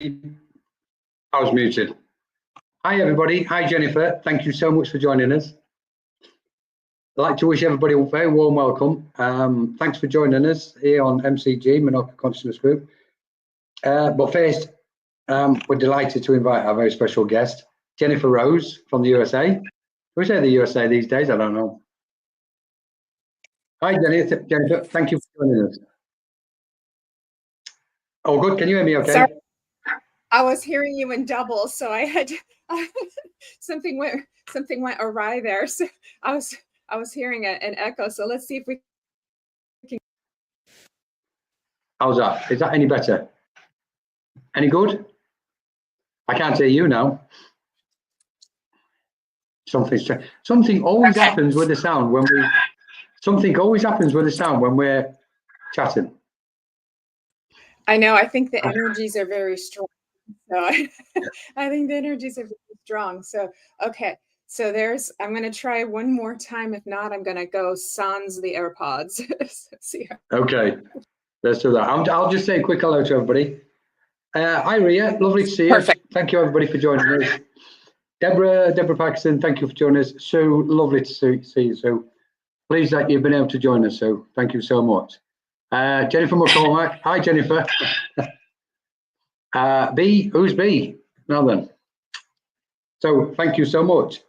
I was muted. Hi, everybody. Hi, Jennifer. Thank you so much for joining us. I'd like to wish everybody a very warm welcome. Thanks for joining us here on MCG, Minorca Consciousness Group. But first, we're delighted to invite our very special guest, Jennifer Rose from the USA. We say the USA these days, I don't know. Hi, Jennifer. Thank you for joining us. Oh, good. Can you hear me okay? Sorry. I was hearing you in double, so I had something went awry there. So I was hearing an echo. So let's see if we can. How's that? Is that any better? Any good? I can't hear you now. Something always happens with the sound when we. Something always happens with the sound when we're chatting. I know. I think the energies are very strong. So I think the energies are very strong. So okay. So I'm going to try one more time. If not, I'm going to go sans the AirPods. See. Okay, let's do that. I'll just say a quick hello to everybody. Hi, Ria. Lovely to see you. Perfect. Thank you, everybody, for joining us. Deborah Paxton, thank you for joining us. So lovely to see you. So pleased that you've been able to join us. So thank you so much. Jennifer McCormack. Hi, Jennifer. B, who's B? Now then. So thank you so much.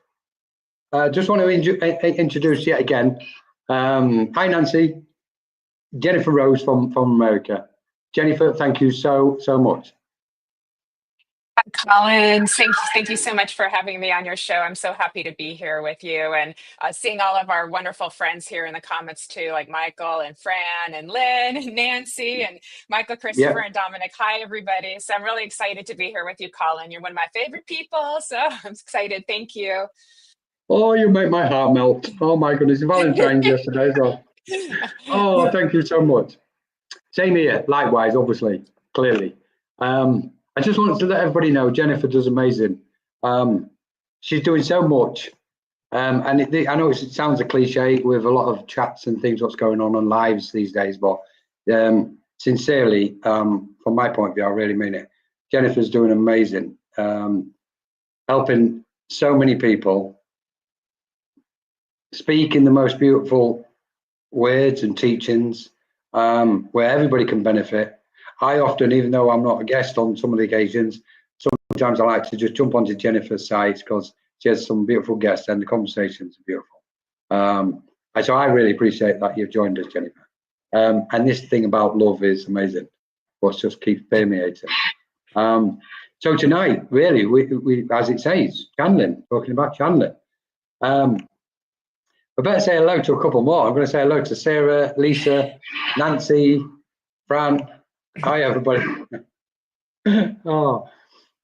Just want to introduce yet again. Hi, Nancy. Jennifer Rose from America. Jennifer, thank you so much. Colin, thank you so much for having me on your show. I'm so happy to be here with you and seeing all of our wonderful friends here in the comments too, like Michael and Fran and Lynn and Nancy and Michael, Christopher, and Dominic. Hi, everybody. So I'm really excited to be here with you, Colin. You're one of my favorite people, so I'm excited. Thank you. Oh, you make my heart melt. Oh my goodness, Valentine's yesterday as well. Oh, thank you so much. Same here, likewise, obviously, clearly. I just wanted to let everybody know Jennifer does amazing. She's doing so much. And I know it sounds a cliche with a lot of chats and things, what's going on lives these days, but sincerely, from my point of view, I really mean it. Jennifer's doing amazing, helping so many people speak in the most beautiful words and teachings, where everybody can benefit. I often, even though I'm not a guest on some of the occasions, sometimes I like to just jump onto Jennifer's site because she has some beautiful guests and the conversations are beautiful. So I really appreciate that you've joined us, Jennifer. And this thing about love is amazing. But just keeps permeating. So tonight, really, we as it says, channeling, talking about channeling. I better say hello to a couple more. I'm going to say hello to Sarah, Lisa, Nancy, Fran. Hi, everybody. Oh,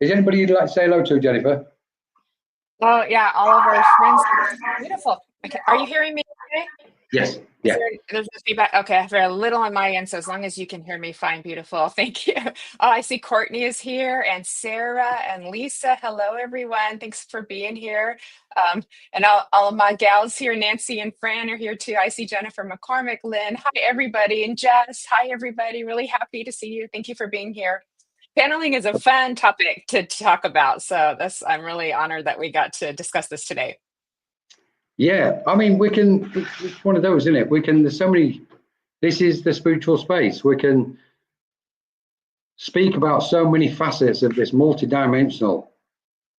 is anybody you'd like to say hello to, Jennifer? Oh, yeah, all of our friends. Beautiful. Okay. Are you hearing me okay? Yes. Yeah. There's no feedback. Okay, I have a little on my end, so as long as you can hear me, fine, beautiful. Thank you. Oh, I see Courtney is here, and Sarah and Lisa. Hello, everyone. Thanks for being here. And all of my gals here, Nancy and Fran are here too. I see Jennifer McCormick, Lynn. Hi, everybody. And Jess. Hi, everybody. Really happy to see you. Thank you for being here. Paneling is a fun topic to talk about, so I'm really honored that we got to discuss this today. Yeah, I mean, it's one of those, isn't it? There's so many, this is the spiritual space. We can speak about so many facets of this multidimensional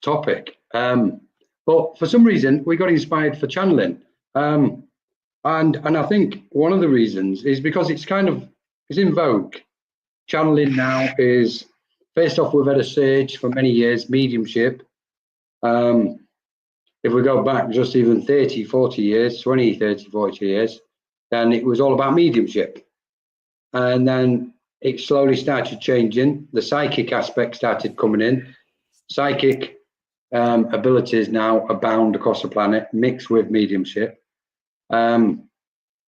topic. But for some reason, we got inspired for channeling. And I think one of the reasons is because it's in vogue. Channeling now is, first off, we've had a surge for many years, mediumship. If we go back just even 30, 40 years, 20, 30, 40 years, then it was all about mediumship. And then it slowly started changing. The psychic aspect started coming in. Psychic abilities now abound across the planet, mixed with mediumship. And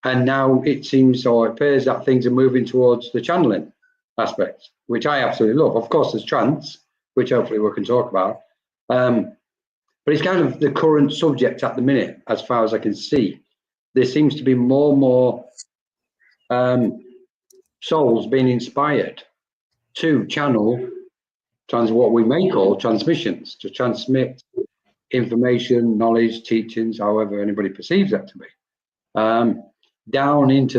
now it seems, or it appears, that things are moving towards the channeling aspects, which I absolutely love. Of course, there's trance, which hopefully we can talk about. But it's kind of the current subject at the minute, as far as I can see. There seems to be more and more souls being inspired to channel what we may call transmissions, to transmit information, knowledge, teachings, however anybody perceives that to be, down into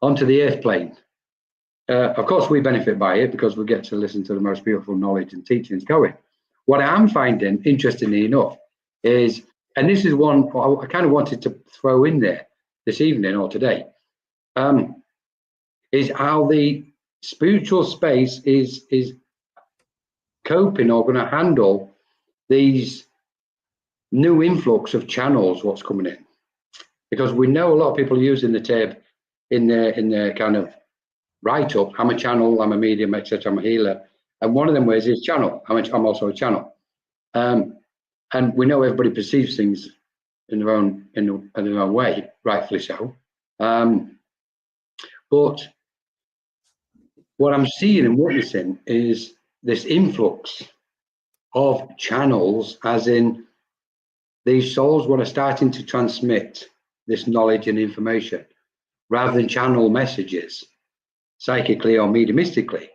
onto the earth plane. Of course, we benefit by it because we get to listen to the most beautiful knowledge and teachings going. What I'm finding, interestingly enough, is, and this is one I kind of wanted to throw in there this evening or today, is how the spiritual space is coping or going to handle these new influx of channels, what's coming in. Because we know a lot of people are using the term in their kind of write-up, I'm a channel, I'm a medium, etc., I'm a healer. And one of them ways is channel. I'm also a channel. And we know everybody perceives things in their own way, rightfully so. But what I'm seeing and witnessing is this influx of channels, as in these souls what are starting to transmit this knowledge and information rather than channel messages psychically or mediumistically.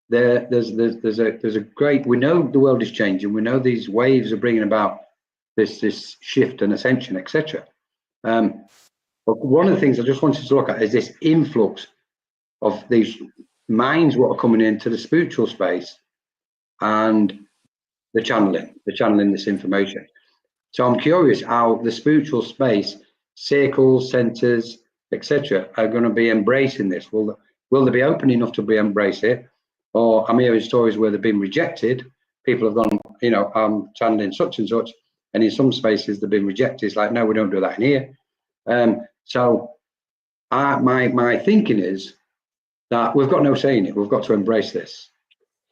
There's a great, we know the world is changing, we know these waves are bringing about this shift and ascension, etc. But one of the things I just wanted to look at is this influx of these minds what are coming into the spiritual space and the channeling this information. So I'm curious how the spiritual space, circles, centers, etc., are going to be embracing this. Will they be open enough to embrace it? Or I'm hearing stories where they've been rejected. People have gone, I'm channeling such and such, and in some spaces they've been rejected. It's like, no, we don't do that in here. So my thinking is that we've got no say in it. We've got to embrace this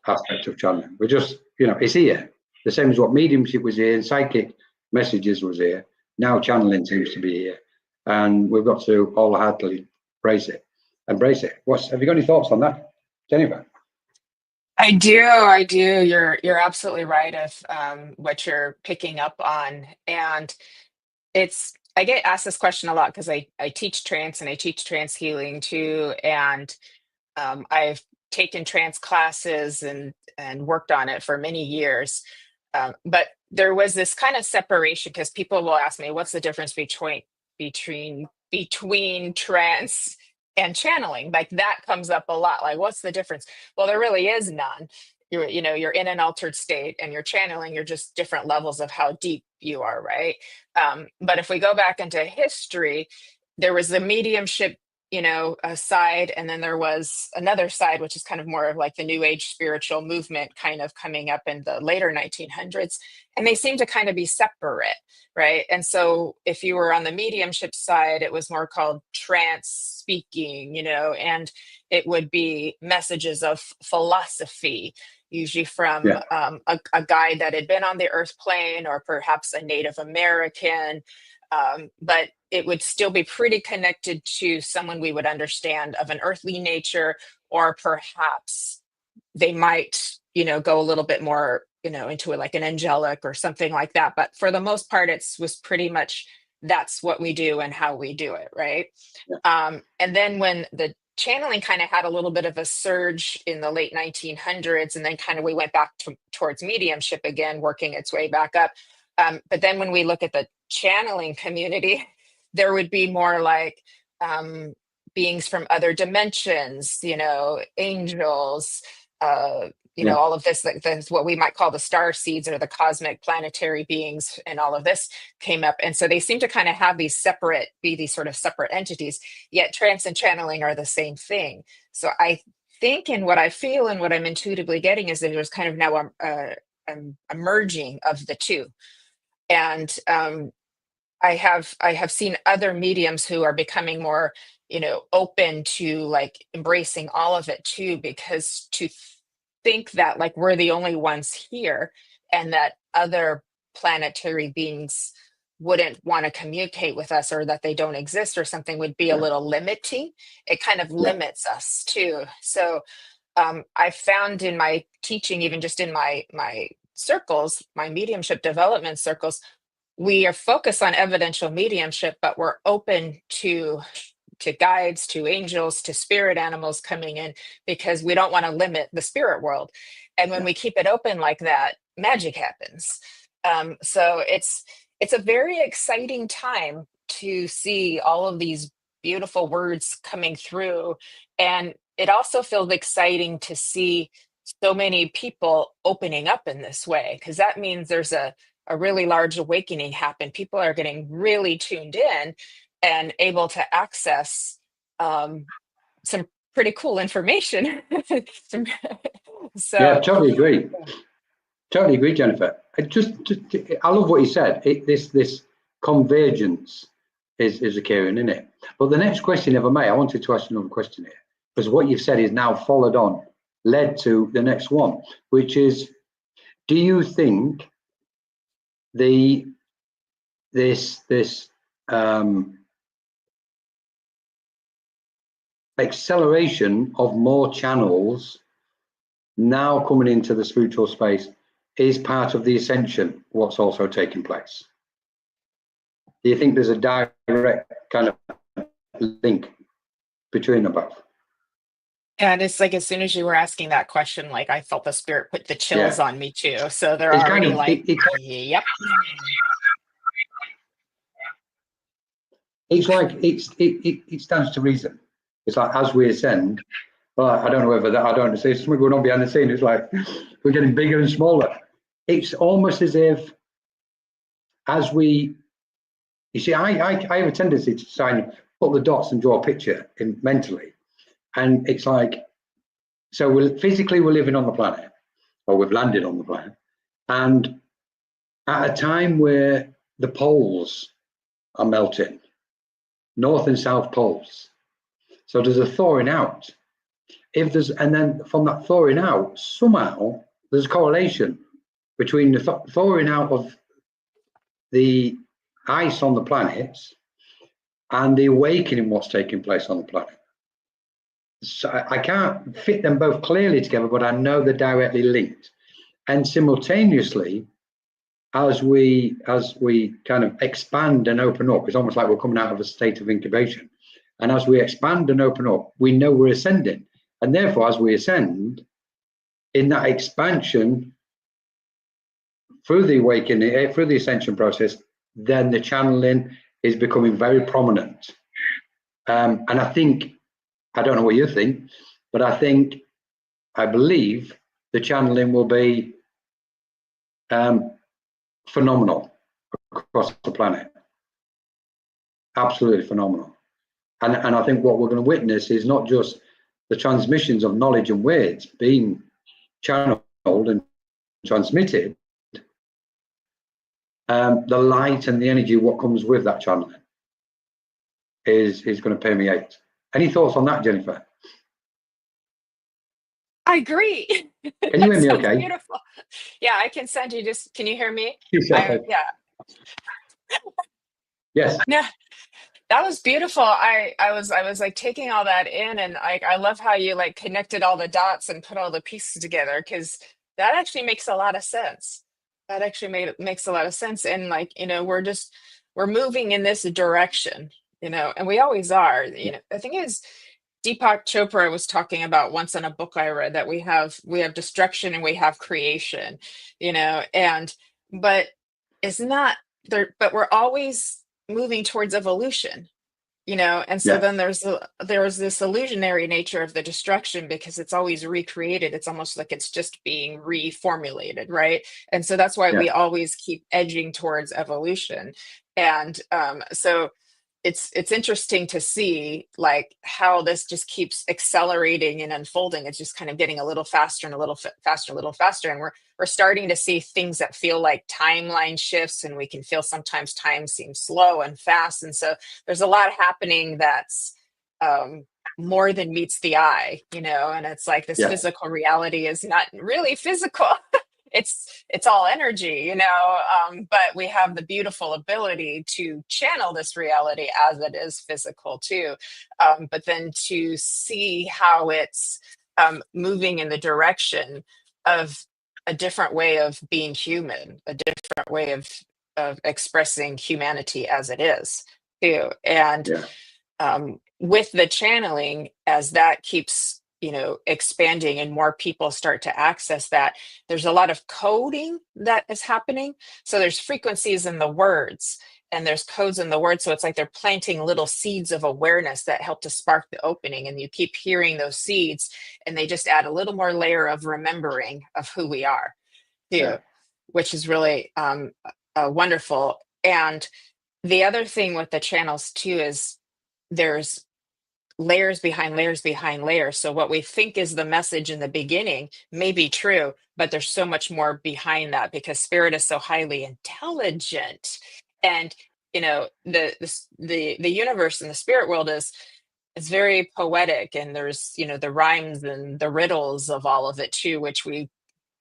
aspect of channeling. We're just, it's here. The same as what mediumship was here and psychic messages was here. Now channeling seems to be here. And we've got to wholeheartedly embrace it. Have you got any thoughts on that, Jennifer? I do. You're absolutely right of what you're picking up on. And I get asked this question a lot because I teach trance and I teach trance healing too. And I've taken trance classes and worked on it for many years. But there was this kind of separation because people will ask me, what's the difference between trance and channeling? Like that comes up a lot. Like, what's the difference? Well, there really is none. You're in an altered state and you're channeling, you're just different levels of how deep you are, right? But if we go back into history, there was the mediumship, a side, and then there was another side, which is kind of more of like the new age spiritual movement kind of coming up in the later 1900s. And they seem to kind of be separate, right? And so if you were on the mediumship side, it was more called trance speaking, and it would be messages of philosophy, usually from a guide that had been on the earth plane or perhaps a Native American. But it would still be pretty connected to someone we would understand of an earthly nature, or perhaps they might, go a little bit more, into it like an angelic or something like that. But for the most part, was pretty much that's what we do and how we do it, right? Yeah. And then when the channeling kind of had a little bit of a surge in the late 1900s, and then kind of we went back towards mediumship again, working its way back up. But then when we look at the channeling community, there would be more like beings from other dimensions, angels, all of this, that's what we might call the star seeds or the cosmic planetary beings, and all of this came up. And so they seem to kind of have these sort of separate entities, yet trance and channeling are the same thing. So I think, and what I feel and what I'm intuitively getting is that there's kind of now a merging of the two. And I have seen other mediums who are becoming more, open to like embracing all of it too, because to think that like we're the only ones here and that other planetary beings wouldn't want to communicate with us, or that they don't exist or something, would be a little limiting. It kind of limits us too. So I found in my teaching, even just in my circles, my mediumship development circles, we are focused on evidential mediumship, but we're open to to guides, to angels, to spirit animals coming in, because we don't want to limit the spirit world. And when we keep it open like that, magic happens. So it's a very exciting time to see all of these beautiful words coming through. And it also feels exciting to see so many people opening up in this way, because that means there's a really large awakening happen. People are getting really tuned in and able to access some pretty cool information. So Yeah, totally agree. Totally agree, Jennifer. I love what you said. This convergence is occurring, isn't it? But the next question, if I may, I wanted to ask another question here, because what you've said is now followed on, led to the next one, which is, do you think this acceleration of more channels now coming into the spiritual space is part of the ascension, what's also taking place? Do you think there's a direct kind of link between them both? and it's like, as soon as you were asking that question, like I felt the spirit put the chills on me too. So they're It's already kind of, like, yep. it's like it stands to reason. It's like as we ascend, well, I don't know whether that, I don't know, say something going on behind the scene. It's like we're getting bigger and smaller. It's almost as if as we, you see, I have a tendency to put the dots and draw a picture in mentally. And it's like, so we're living on the planet, or we've landed on the planet. And at a time where the poles are melting, north and south poles. So there's a thawing out. And then from that thawing out, somehow there's a correlation between the thawing out of the ice on the planets and the awakening what's taking place on the planet. So I can't fit them both clearly together, but I know they're directly linked. And simultaneously, as we kind of expand and open up, it's almost like we're coming out of a state of incubation. And as we expand and open up, we know we're ascending. And therefore, as we ascend, in that expansion, through the awakening, through the ascension process, then the channeling is becoming very prominent. And I think, I don't know what you think, but I believe the channeling will be phenomenal across the planet. Absolutely phenomenal. And I think what we're going to witness is not just the transmissions of knowledge and words being channeled and transmitted, the light and the energy, what comes with that channeling is going to permeate. Any thoughts on that, Jennifer? I agree. Can you hear me okay? Beautiful. Yeah, I can send you just, can you hear me? Yeah. Yes. No, that was beautiful. I was like taking all that in, and I love how you like connected all the dots and put all the pieces together, because that actually makes a lot of sense. That actually makes a lot of sense. And like, we're moving in this direction, and we always are. I think it's Deepak Chopra was talking about once in a book I read that we have destruction and we have creation, but it's not there, but we're always moving towards evolution, and so then there's this illusionary nature of the destruction, because it's always recreated. It's almost like it's just being reformulated, right? And so that's why we always keep edging towards evolution. And so it's interesting to see like how this just keeps accelerating and unfolding. It's just kind of getting a little faster and a little faster, a little faster. And we're starting to see things that feel like timeline shifts, and we can feel sometimes time seems slow and fast. And so there's a lot happening that's more than meets the eye, and it's like this physical reality is not really physical. It's all energy, but we have the beautiful ability to channel this reality as it is physical too. But then to see how it's moving in the direction of a different way of being human, a different way of expressing humanity as it is too. And with the channeling, as that keeps, expanding and more people start to access that, there's a lot of coding that is happening. So there's frequencies in the words and there's codes in the words. So it's like they're planting little seeds of awareness that help to spark the opening. And you keep hearing those seeds and they just add a little more layer of remembering of who we are too, Yeah. which is really wonderful. And the other thing with the channels too is there's layers behind layers behind layers. So what we think is the message in the beginning may be true, but there's so much more behind that because spirit is so highly intelligent. And the universe and the spirit world is very poetic, and there's the rhymes and the riddles of all of it too, which a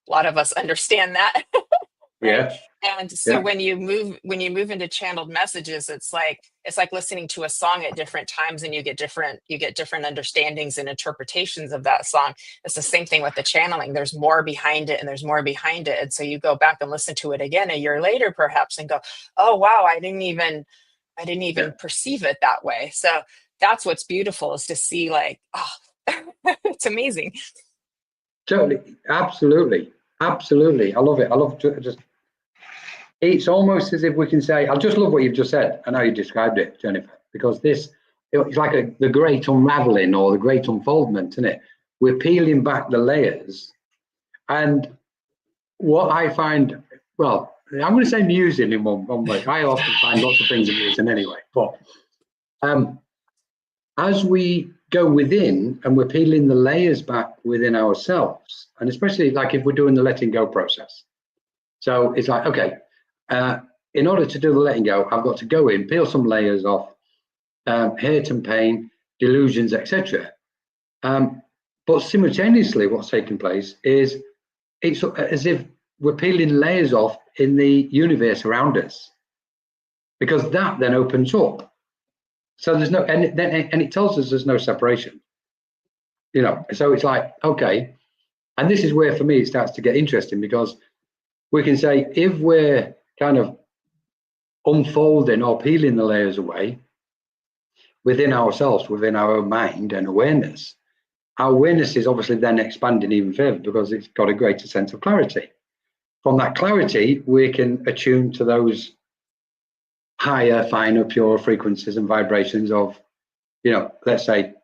lot of us understand that. Right. Yeah. And so Yeah. when you move into channeled messages, it's like listening to a song at different times and you get different understandings and interpretations of that song. It's the same thing with the channeling. There's more behind it and there's more behind it. And so you go back and listen to it again a year later perhaps and go, oh wow, I didn't even perceive it that way. So that's what's beautiful, is to see like, oh, it's amazing. Totally. Absolutely. Absolutely. I love it. I love just, it's almost as if we can say, I just love what you've just said and how you described it, Jennifer, because it's like the great unraveling or the great unfoldment, isn't it? We're peeling back the layers. And what I find, well, I'm going to say amusing in one way. I often find lots of things amusing anyway, but as we go within and we're peeling the layers back within ourselves, and especially like if we're doing the letting go process. So it's like, okay, in order to do the letting go, I've got to go in, peel some layers off, hurt and pain, delusions, etc. But simultaneously, what's taking place is it's as if we're peeling layers off in the universe around us, because that then opens up. So there's no, and it tells us there's no separation. So it's like, okay, and this is where for me it starts to get interesting, because we can say if we're kind of unfolding or peeling the layers away within ourselves, within our own mind and awareness, our awareness is obviously then expanding even further because it's got a greater sense of clarity. From that clarity, we can attune to those higher, finer, pure frequencies and vibrations of, let's say,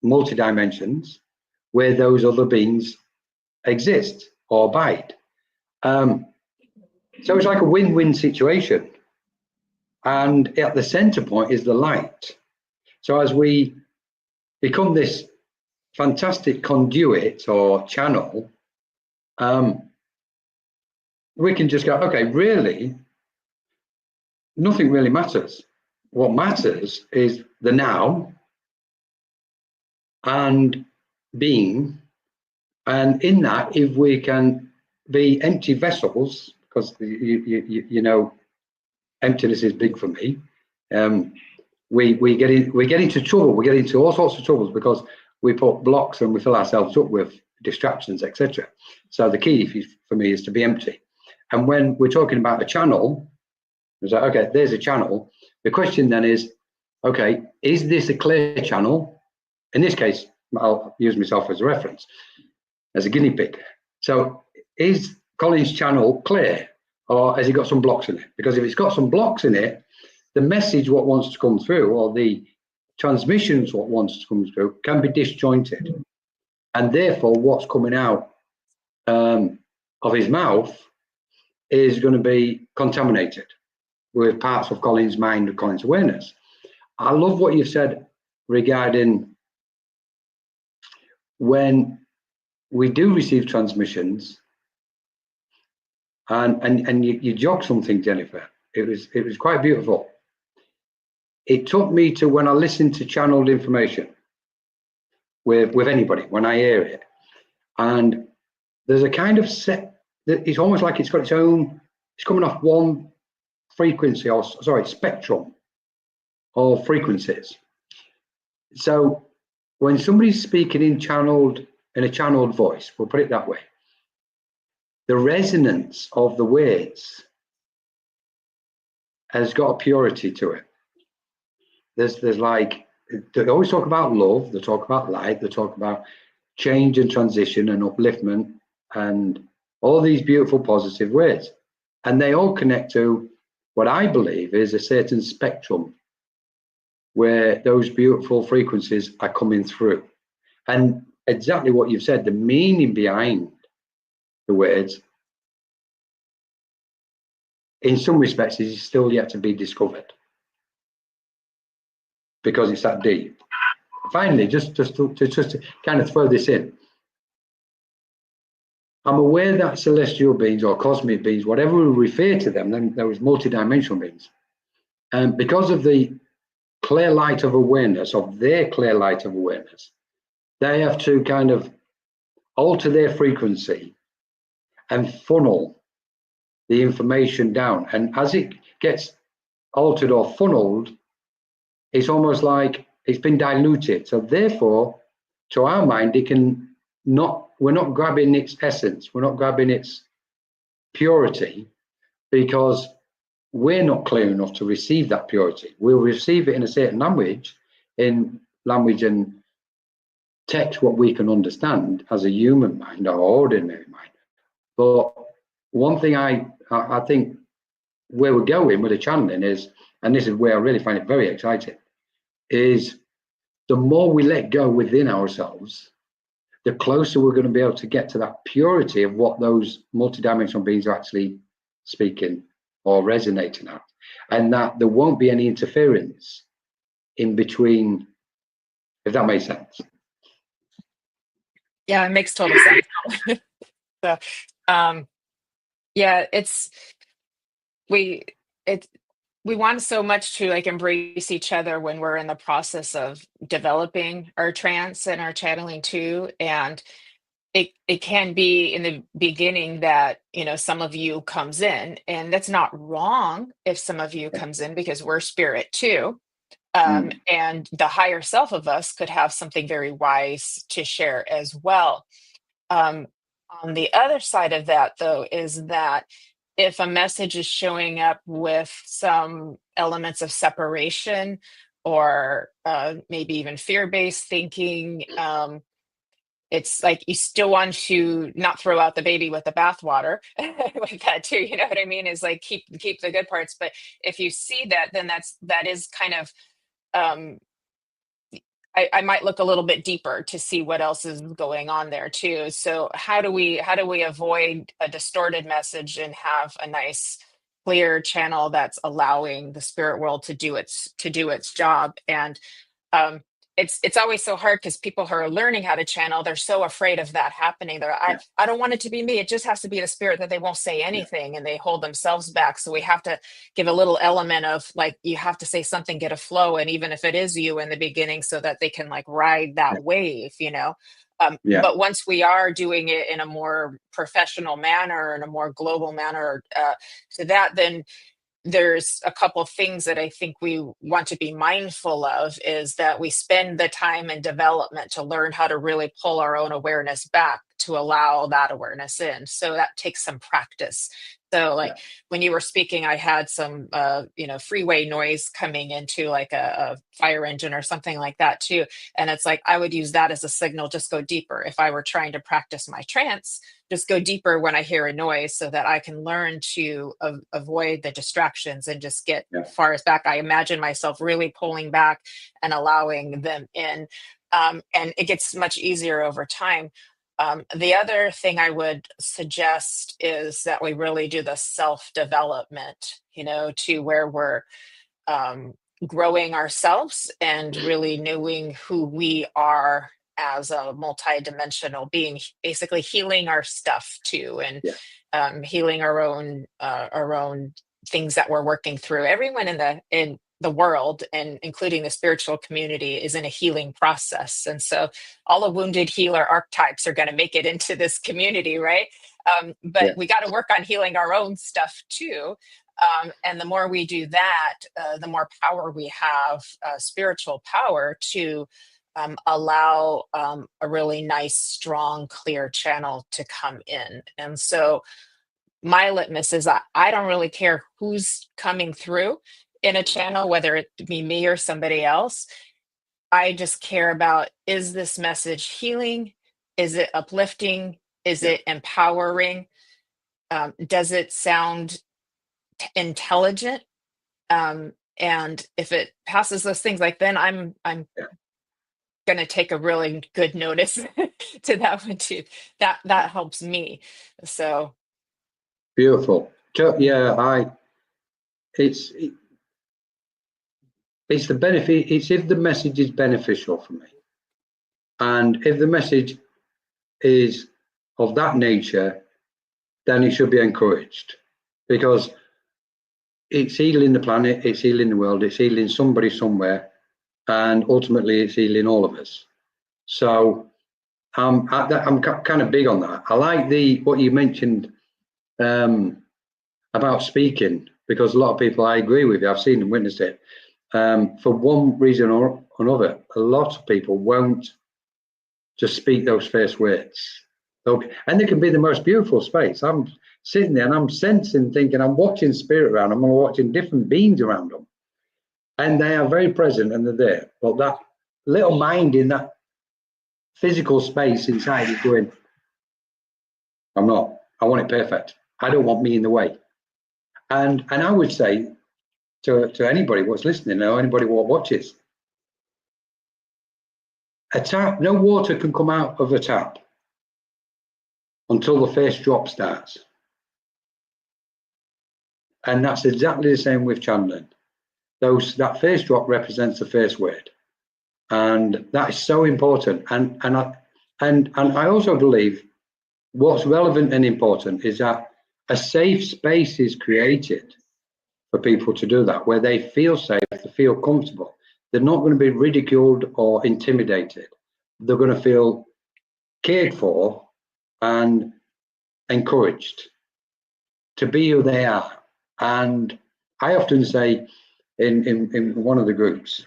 multi-dimensions where those other beings exist or abide. So it's like a win-win situation. And at the center point is the light. So as we become this fantastic conduit or channel, we can just go, okay, really, nothing really matters. What matters is the now and being. And in that, if we can be empty vessels, because emptiness is big for me. We get into trouble. We get into all sorts of troubles because we put blocks and we fill ourselves up with distractions, etc. So the key for me is to be empty. And when we're talking about a channel, it's like, okay, there's a channel. The question then is, okay, is this a clear channel? In this case, I'll use myself as a reference, as a guinea pig. So is Colin's channel clear, or has it got some blocks in it? Because if it's got some blocks in it, the message what wants to come through, or the transmissions what wants to come through, can be disjointed. And therefore, what's coming out of his mouth is going to be contaminated with parts of Colin's mind, of Colin's awareness. I love what you've said regarding when we do receive transmissions, and you jog something, Jennifer. It was quite beautiful. It took me to when I listened to channeled information with anybody, when I hear it, and there's a kind of set that it's almost like it's got its own, it's coming off one frequency, or sorry, spectrum of frequencies. So when somebody's speaking in a channeled voice, we'll put it that way, the resonance of the words has got a purity to it. There's like, they always talk about love, they talk about light, they talk about change and transition and upliftment and all these beautiful positive words. And they all connect to what I believe is a certain spectrum where those beautiful frequencies are coming through. And exactly what you've said, the meaning behind the words, in some respects, is still yet to be discovered because it's that deep. Finally, just to kind of throw this in, I'm aware that celestial beings or cosmic beings, whatever we refer to them, then those multidimensional beings, and because of the clear light of awareness, of their clear light of awareness, they have to kind of alter their frequency and funnel the information down. And as it gets altered or funneled, it's almost like it's been diluted. So therefore, to our mind, it can not, we're not grabbing its essence, we're not grabbing its purity, because we're not clear enough to receive that purity. We'll receive it in a certain language, in language and text what we can understand as a human mind or ordinary mind. But one thing I think where we're going with the channeling is, and this is where I really find it very exciting, is the more we let go within ourselves, the closer we're going to be able to get to that purity of what those multidimensional beings are actually speaking or resonating at, and that there won't be any interference in between, if that makes sense. Yeah, it makes total sense. So, yeah, we want so much to like embrace each other when we're in the process of developing our trance and our channeling too. And it can be in the beginning that, you know, some of you comes in, and that's not wrong if some of you comes in, because we're spirit too. And the higher self of us could have something very wise to share as well. Um, on the other side of that, though, is that if a message is showing up with some elements of separation or maybe even fear-based thinking, it's like you still want to not throw out the baby with the bathwater with that too. You know what I mean? Is like keep the good parts, but if you see that, then that is kind of um, I might look a little bit deeper to see what else is going on there too. So how do we avoid a distorted message and have a nice clear channel that's allowing the spirit world to do its job? And um it's always so hard because people who are learning how to channel, they're so afraid of that happening. I don't want it to be me. It just has to be the spirit, that they won't say anything and they hold themselves back. So we have to give a little element of like, you have to say something, get a flow. And even if it is you in the beginning, so that they can like ride that wave, you know? But once we are doing it in a more professional manner, in a more global manner, to that, then there's a couple of things that I think we want to be mindful of, is that we spend the time and development to learn how to really pull our own awareness back to allow that awareness in. So that takes some practice. So like when you were speaking, I had some, freeway noise coming into like a fire engine or something like that too. And it's like, I would use that as a signal, just go deeper. If I were trying to practice my trance, just go deeper when I hear a noise, so that I can learn to avoid the distractions and just get far as back. I imagine myself really pulling back and allowing them in. And it gets much easier over time. The other thing I would suggest is that we really do the self-development, to where we're growing ourselves and really knowing who we are as a multi-dimensional being, basically healing our stuff too, and healing our own things that we're working through. Everyone in the world, and including the spiritual community, is in a healing process. And so all the wounded healer archetypes are going to make it into this community, right? But we got to work on healing our own stuff too. And the more we do that, the more power we have, spiritual power, to allow a really nice, strong, clear channel to come in. And so my litmus is I don't really care who's coming through in a channel, whether it be me or somebody else. I just care about, is this message healing? Is it uplifting? Is Yeah. it empowering? Does it sound intelligent? And if it passes those things, like, then I'm Yeah. gonna take a really good notice to that one too. That helps me. So Beautiful. Yeah, it's it's the benefit. It's if the message is beneficial for me, and if the message is of that nature, then it should be encouraged, because it's healing the planet, it's healing the world, it's healing somebody somewhere, and ultimately it's healing all of us. So I'm kind of big on that. I like what you mentioned about speaking, because a lot of people, I agree with you, I've seen and witnessed it. For one reason or another, a lot of people won't just speak those first words. And they can be the most beautiful space. I'm sitting there and I'm sensing, thinking, I'm watching spirit around them, I'm watching different beings around them. And they are very present and they're there. But that little mind in that physical space inside is going, I'm not, I want it perfect. I don't want me in the way. And I would say to anybody what's listening or anybody what watches, a tap, no water can come out of a tap until the first drop starts. And that's exactly the same with channeling. That first drop represents the first word. And that is so important. And I also believe what's relevant and important is that a safe space is created for people to do that, where they feel safe, they feel comfortable. They're not going to be ridiculed or intimidated. They're going to feel cared for and encouraged to be who they are. And I often say in one of the groups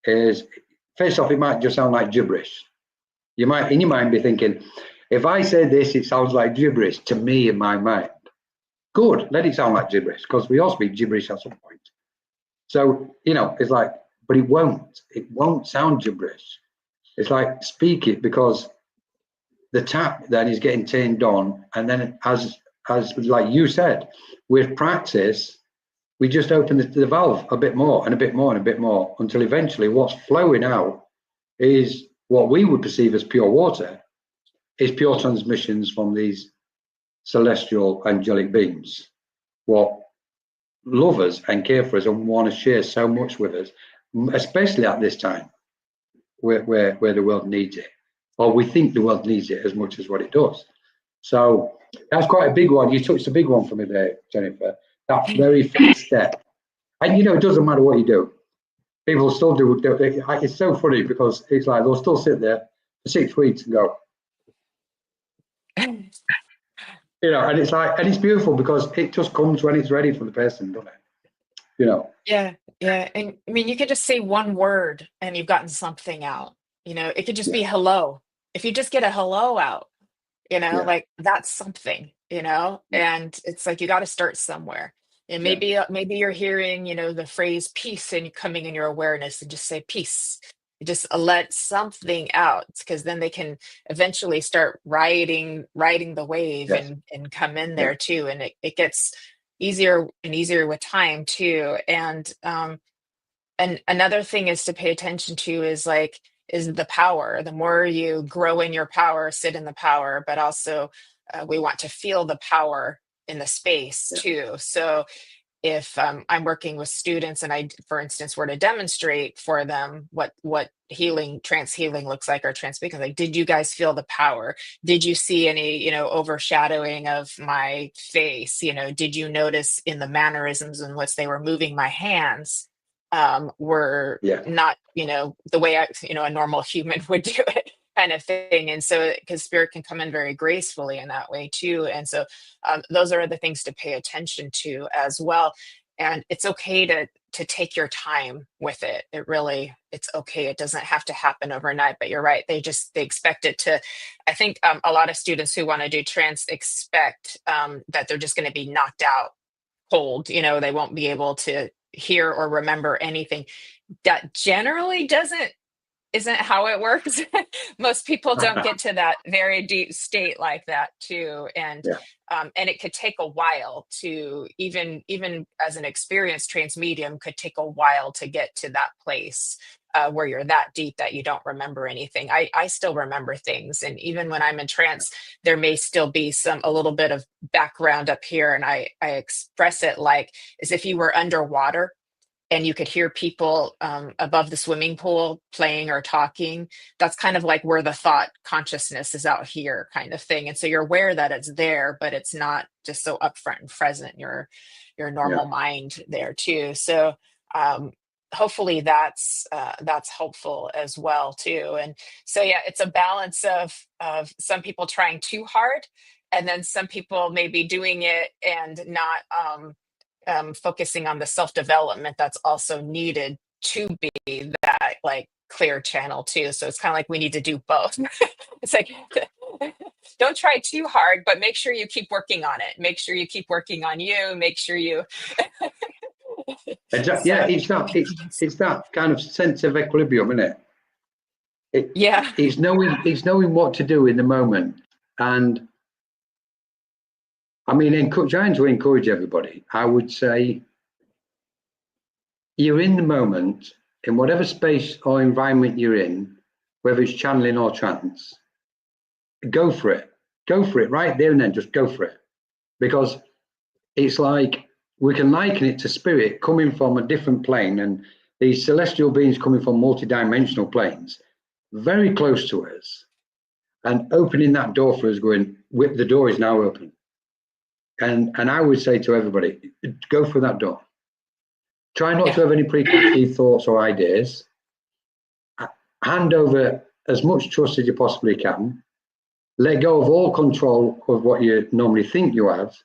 is, first off, it might just sound like gibberish. You might, in your mind, be thinking, if I say this, it sounds like gibberish to me in my mind. Good, let it sound like gibberish, because we all speak gibberish at some point. So, it's like, but it won't sound gibberish. It's like, speak it, because the tap then is getting turned on. And then as like you said, with practice, we just open the valve a bit more and a bit more and a bit more, until eventually what's flowing out is what we would perceive as pure water, is pure transmissions from these celestial angelic beings, what love us and care for us and want to share so much with us, especially at this time where the world needs it, or we think the world needs it as much as what it does. So that's quite a big one. You touched a big one for me there, Jennifer. That very first step. And it doesn't matter what you do. People still do. It's so funny, because it's like they'll still sit there for 6 weeks and go, and it's like, and it's beautiful, because it just comes when it's ready for the person, doesn't it? yeah, and I mean, you could just say one word and you've gotten something out. It could just be hello. If you just get a hello out, Yeah, like, that's something. And it's like, you got to start somewhere. And yeah, maybe you're hearing, the phrase peace, and coming in your awareness, and just say peace. Just let something out, because then they can eventually start riding the wave, yes, and come in yeah, there too. And it gets easier and easier with time too. And another thing is to pay attention to is the power. The more you grow in your power, sit in the power, but also we want to feel the power in the space yeah, too. So if I'm working with students, and I, for instance, were to demonstrate for them what healing, trance healing looks like, or trance speaking, like, did you guys feel the power? Did you see any, overshadowing of my face? Did you notice in the mannerisms in which they were moving my hands, were yeah, not, the way a normal human would do it, kind of thing. And so, because spirit can come in very gracefully in that way too. And so those are the things to pay attention to as well. And it's okay to take your time with it. It's okay. It doesn't have to happen overnight. But you're right. They expect it to. I think a lot of students who want to do trance expect that they're just going to be knocked out cold. They won't be able to hear or remember anything. That generally doesn't isn't how it works. Most people don't get to that very deep state like that too, Yeah. and it could take a while to even as an experienced trance medium could take a while to get to that place where you're that deep that you don't remember anything. I still remember things, and even when I'm in trance, there may still be a little bit of background up here, and I express it like as if you were underwater and you could hear people above the swimming pool playing or talking. That's kind of like where the thought consciousness is out here, kind of thing. And so you're aware that it's there, but it's not just so upfront and present in your normal mind there too. So hopefully that's helpful as well too. And so yeah, it's a balance of some people trying too hard, and then some people maybe doing it and not focusing on the self-development that's also needed to be that like clear channel too. So it's kind of like we need to do both. It's like don't try too hard, but make sure you keep working on it. Make sure you keep working on you. Make sure you. Exactly. Yeah, it's that kind of sense of equilibrium, isn't it? Yeah. It's knowing what to do in the moment. And I mean, trying to encourage everybody, I would say you're in the moment, in whatever space or environment you're in, whether it's channeling or trance, go for it. Go for it right there and then, just go for it. Because it's like, we can liken it to spirit coming from a different plane, and these celestial beings coming from multidimensional planes, very close to us, and opening that door for us, going, the door is now open. And I would say to everybody, go through that door. Try not to have any preconceived thoughts or ideas. Hand over as much trust as you possibly can. Let go of all control of what you normally think you have.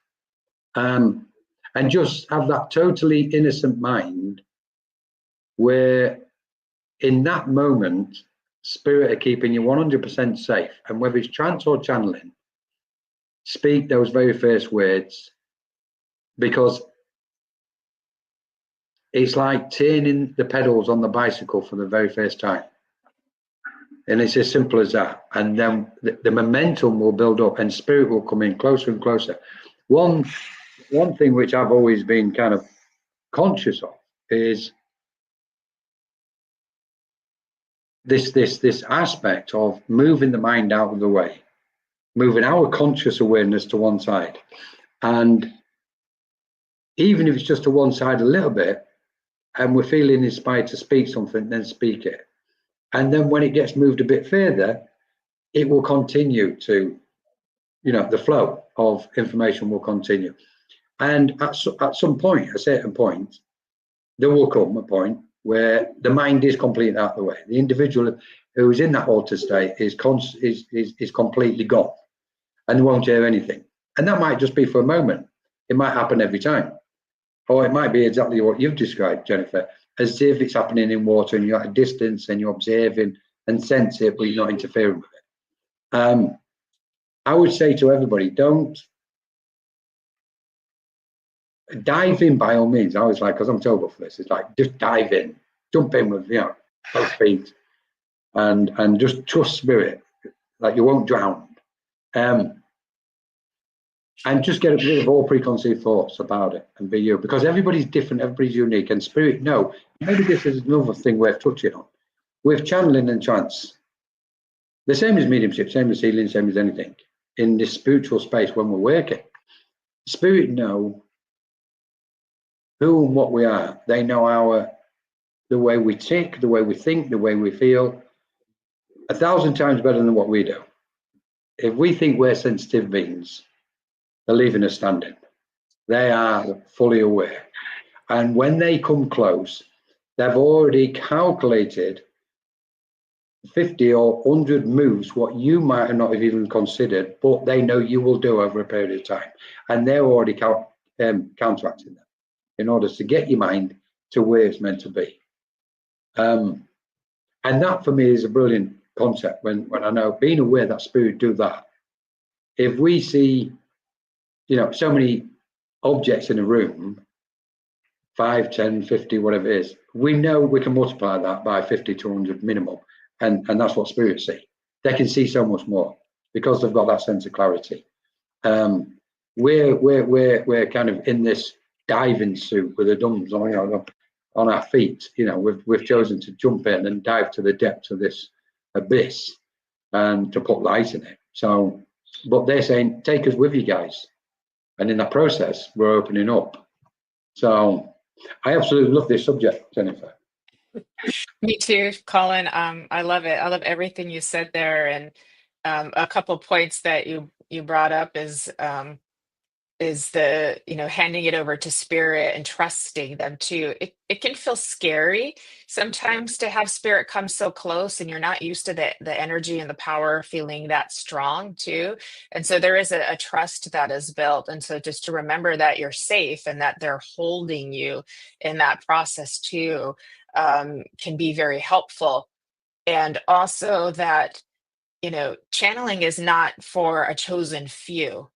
And just have that totally innocent mind where in that moment, spirit are keeping you 100% safe. And whether it's trance or channeling, speak those very first words, because it's like turning the pedals on the bicycle for the very first time. And it's as simple as that. And then the momentum will build up and spirit will come in closer and closer. One thing which I've always been kind of conscious of is this aspect of moving the mind out of the way, moving our conscious awareness to one side. And even if it's just to one side a little bit, and we're feeling inspired to speak something, then speak it. And then when it gets moved a bit further, it will continue to, the flow of information will continue. And at some point, a certain point, there will come a point where the mind is completely out of the way. The individual who is in that altered state is completely gone, and they won't hear anything. And that might just be for a moment. It might happen every time. Or it might be exactly what you've described, Jennifer, as if it's happening in water and you're at a distance and you're observing and sense it, but you're not interfering with it. I would say to everybody, don't dive in by all means. I was like, because I'm terrible for this, it's like, just dive in, jump in with, both feet, and just trust spirit, like you won't drown. And just get rid of all preconceived thoughts about it and be you, because everybody's different, everybody's unique. And spirit, no, maybe this is another thing worth touching on. With channeling and trance, the same as mediumship, same as healing, same as anything. In this spiritual space, when we're working, spirit know who and what we are. They know the way we tick, the way we think, the way we feel, 1,000 times better than what we do. If we think we're sensitive beings, they're leaving us standing. They are fully aware. And when they come close, they've already calculated 50 or 100 moves, what you might have not have even considered, but they know you will do over a period of time. And they're already counteracting them in order to get your mind to where it's meant to be. And that for me is a brilliant concept when I know, being aware that spirit do that. If we see so many objects in a room, 5, 10, 50, whatever it is, we know we can multiply that by 50 to 100 minimum, and that's what spirits see. They can see so much more because they've got that sense of clarity. We're kind of in this diving suit with the dumbs on our feet. We've chosen to jump in and dive to the depths of this abyss and to put light in it. So, but they're saying, take us with you guys. And in that process, we're opening up. So I absolutely love this subject, Jennifer. Me too, Colin. I love it. I love everything you said there. And a couple points that you brought up is the, handing it over to spirit and trusting them too. It can feel scary sometimes to have spirit come so close, and you're not used to the energy and the power feeling that strong too. And so there is a trust that is built. And so just to remember that you're safe and that they're holding you in that process too, can be very helpful. And also that, channeling is not for a chosen few.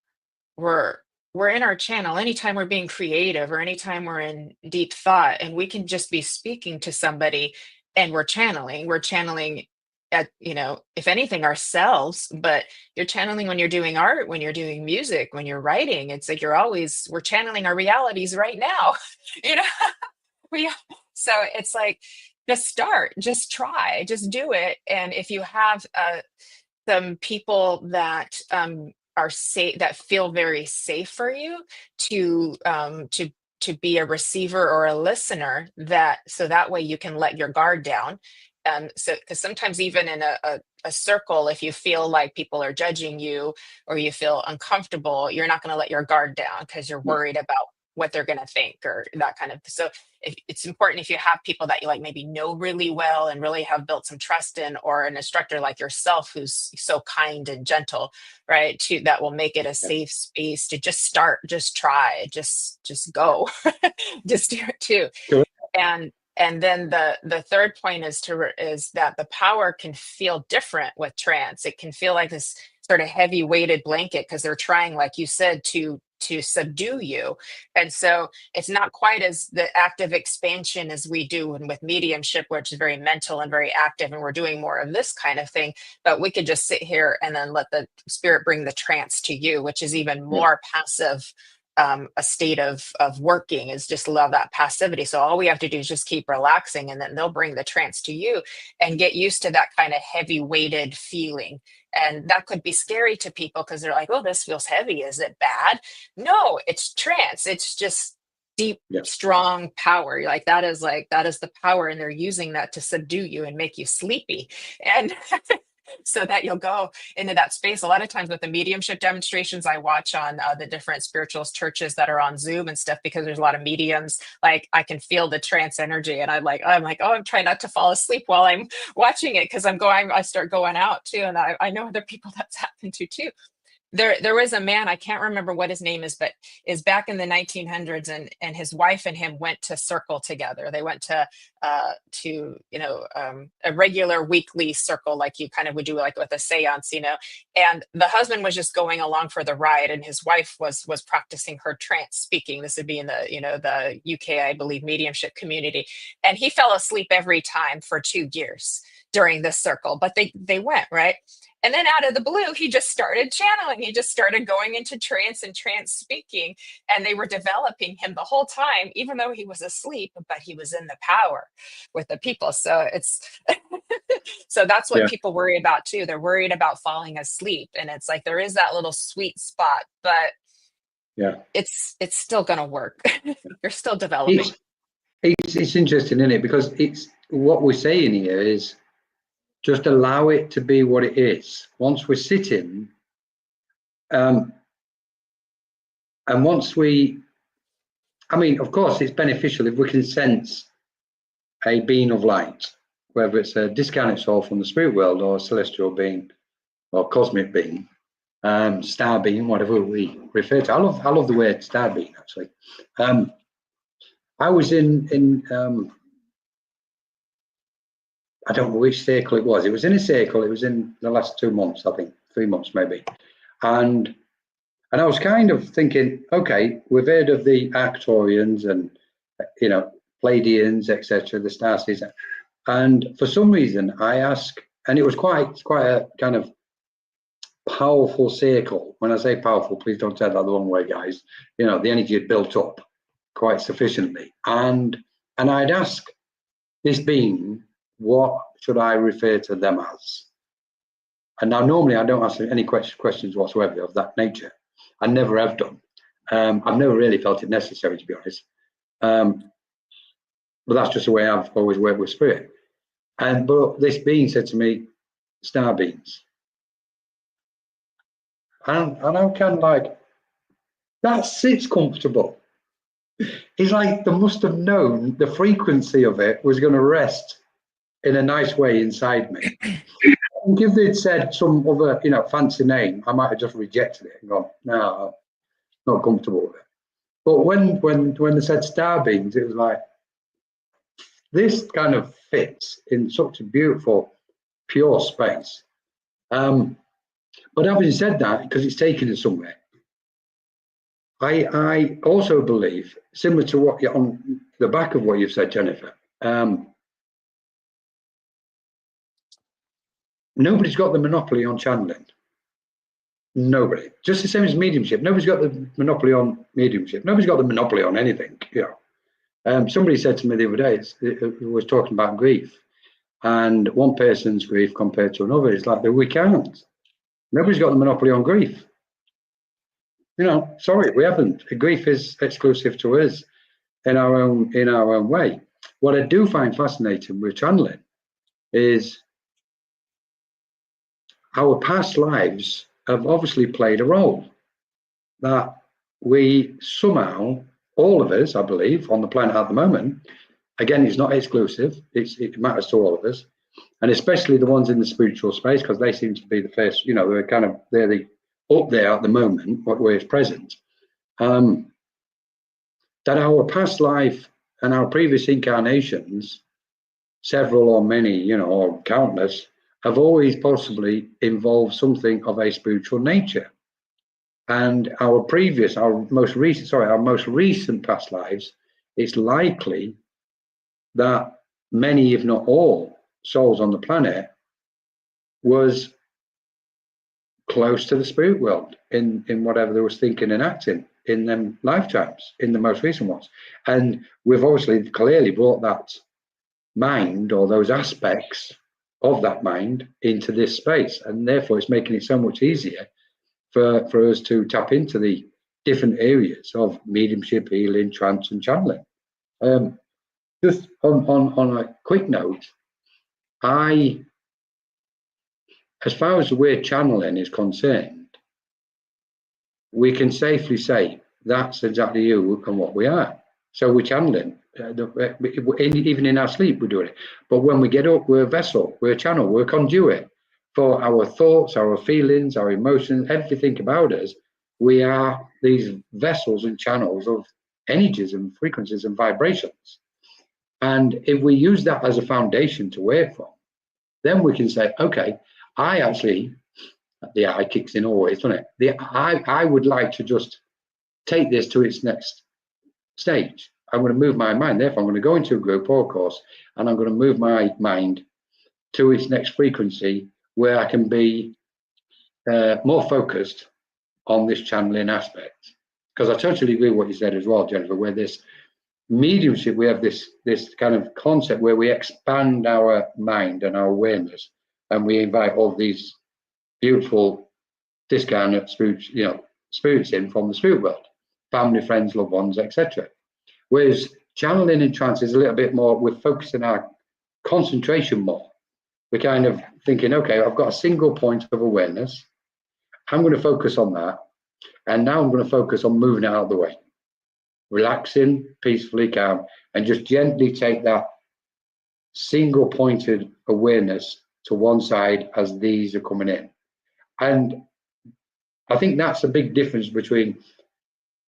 We're in our channel anytime we're being creative or anytime we're in deep thought, and we can just be speaking to somebody and we're channeling at, if anything, ourselves. But you're channeling when you're doing art, when you're doing music, when you're writing. It's like we're channeling our realities right now. So it's like, just start, just try, just do it. And if you have some people that are safe, that feel very safe for you to be a receiver or a listener, so that way you can let your guard down. So because sometimes even in a circle, if you feel like people are judging you or you feel uncomfortable, you're not going to let your guard down because you're worried about what they're going to think or that kind of. So it's important if you have people that you like maybe know really well and really have built some trust in, or an instructor like yourself who's so kind and gentle, right, that will make it a safe space to just start, just try, just go. Just do it too. Sure. And then the third point is that the power can feel different with trance. It can feel like this sort of heavy weighted blanket because they're trying, like you said, to subdue you. And so it's not quite as the active expansion as we do with mediumship, which is very mental and very active, and we're doing more of this kind of thing. But we could just sit here and then let the spirit bring the trance to you, which is even more passive. A state of working is just love that passivity. So all we have to do is just keep relaxing, and then they'll bring the trance to you and get used to that kind of heavy weighted feeling. And that could be scary to people because they're like, oh, this feels heavy. Is it bad? No, it's trance. It's just deep, strong power. That is the power. And they're using that to subdue you and make you sleepy. And so that you'll go into that space. A lot of times with the mediumship demonstrations I watch on the different spiritualist churches that are on Zoom and stuff, because there's a lot of mediums, like I can feel the trance energy, and I'm like, oh, I'm trying not to fall asleep while I'm watching it, because I start going out too. And I know other people that's happened to too. There was a man, I can't remember what his name is, but is back in the 1900s, and his wife and him went to circle together. They went to a regular weekly circle, like you kind of would do like with a seance, and the husband was just going along for the ride, and his wife was practicing her trance speaking. This would be in the UK, I believe, mediumship community. And he fell asleep every time for 2 years during this circle, but they went, right? And then out of the blue, he just started channeling. He just started going into trance and trance speaking. And they were developing him the whole time, even though he was asleep, but he was in the power with the people. So so that's what people worry about too. They're worried about falling asleep. And it's like, there is that little sweet spot, but it's still going to work. You're still developing. It's interesting, isn't it? Because it's what we're saying here is, just allow it to be what it is. Once we're sitting, and once of course, it's beneficial if we can sense a being of light, whether it's a discarnate soul from the spirit world or a celestial being or cosmic being, star being, whatever we refer to. I love the word star being, actually. I was in I don't know which circle it was. It was in a circle. It was in the last 2 months, I think, 3 months maybe. And I was kind of thinking, okay, we've heard of the Arcturians and, Pleiadians, etc., the star seeds. And for some reason, I asked and it was quite a kind of powerful circle. When I say powerful, please don't take that the wrong way, guys. You know, the energy had built up quite sufficiently, and I'd ask this being, what should I refer to them as? And now normally I don't ask any questions whatsoever of that nature. I never have done. I've never really felt it necessary, to be honest. But that's just the way I've always worked with spirit. But this being said to me, star beings. And I'm kind of like, that sits comfortable. It's like they must have known the frequency of it was going to rest in a nice way inside me. If they'd said some other, you know, fancy name, I might have just rejected it and gone, no, I'm not comfortable with it. But when they said star beings, it was like, this kind of fits in such a beautiful, pure space. But having said that, because it's taken us somewhere, I also believe, similar to what on the back of what you've said, Jennifer, nobody's got the monopoly on channeling. Nobody. Just the same as mediumship. Nobody's got the monopoly on mediumship. Nobody's got the monopoly on anything. You know, somebody said to me the other day, it was talking about grief, and one person's grief compared to another. It's like, we can't. Nobody's got the monopoly on grief. You know, sorry, we haven't. Grief is exclusive to us in our own way. What I do find fascinating with channeling is our past lives have obviously played a role. That we somehow, all of us, I believe, on the planet at the moment, again, it's not exclusive, it matters to all of us, and especially the ones in the spiritual space, because they seem to be the first, you know, they're the up there at the moment, where it's present, that our past life and our previous incarnations, several or many, you know, or countless, have always possibly involved something of a spiritual nature. And our most recent past lives, it's likely that many, if not all, souls on the planet was close to the spirit world in whatever they was thinking and acting in them lifetimes, in the most recent ones. And we've obviously clearly brought that mind, or those aspects of that mind, into this space, and therefore it's making it so much easier for us to tap into the different areas of mediumship, healing, trance, and channeling. Just on a quick note, as far as the word channeling is concerned, we can safely say that's exactly who and what we are. So we're channeling. Even in our sleep, we're doing it. But when we get up, we're a vessel, we're a channel, we're a conduit for our thoughts, our feelings, our emotions, everything about us. We are these vessels and channels of energies and frequencies and vibrations. And if we use that as a foundation to work from, then we can say, okay, the I kicks in always, doesn't it? I would like to just take this to its next stage. I'm going to move my mind. Therefore, I'm going to go into a group or a course, and I'm going to move my mind to its next frequency, where I can be more focused on this channeling aspect. Because I totally agree with what you said as well, Jennifer, where this mediumship, we have this kind of concept where we expand our mind and our awareness, and we invite all these beautiful discarnate spirits, you know, spirits in from the spirit world, family, friends, loved ones, etc. Whereas channeling in trance is a little bit more, we're focusing our concentration more. We're kind of thinking, okay, I've got a single point of awareness. I'm going to focus on that. And now I'm going to focus on moving it out of the way. Relaxing, peacefully, calm, and just gently take that single pointed awareness to one side as these are coming in. And I think that's a big difference between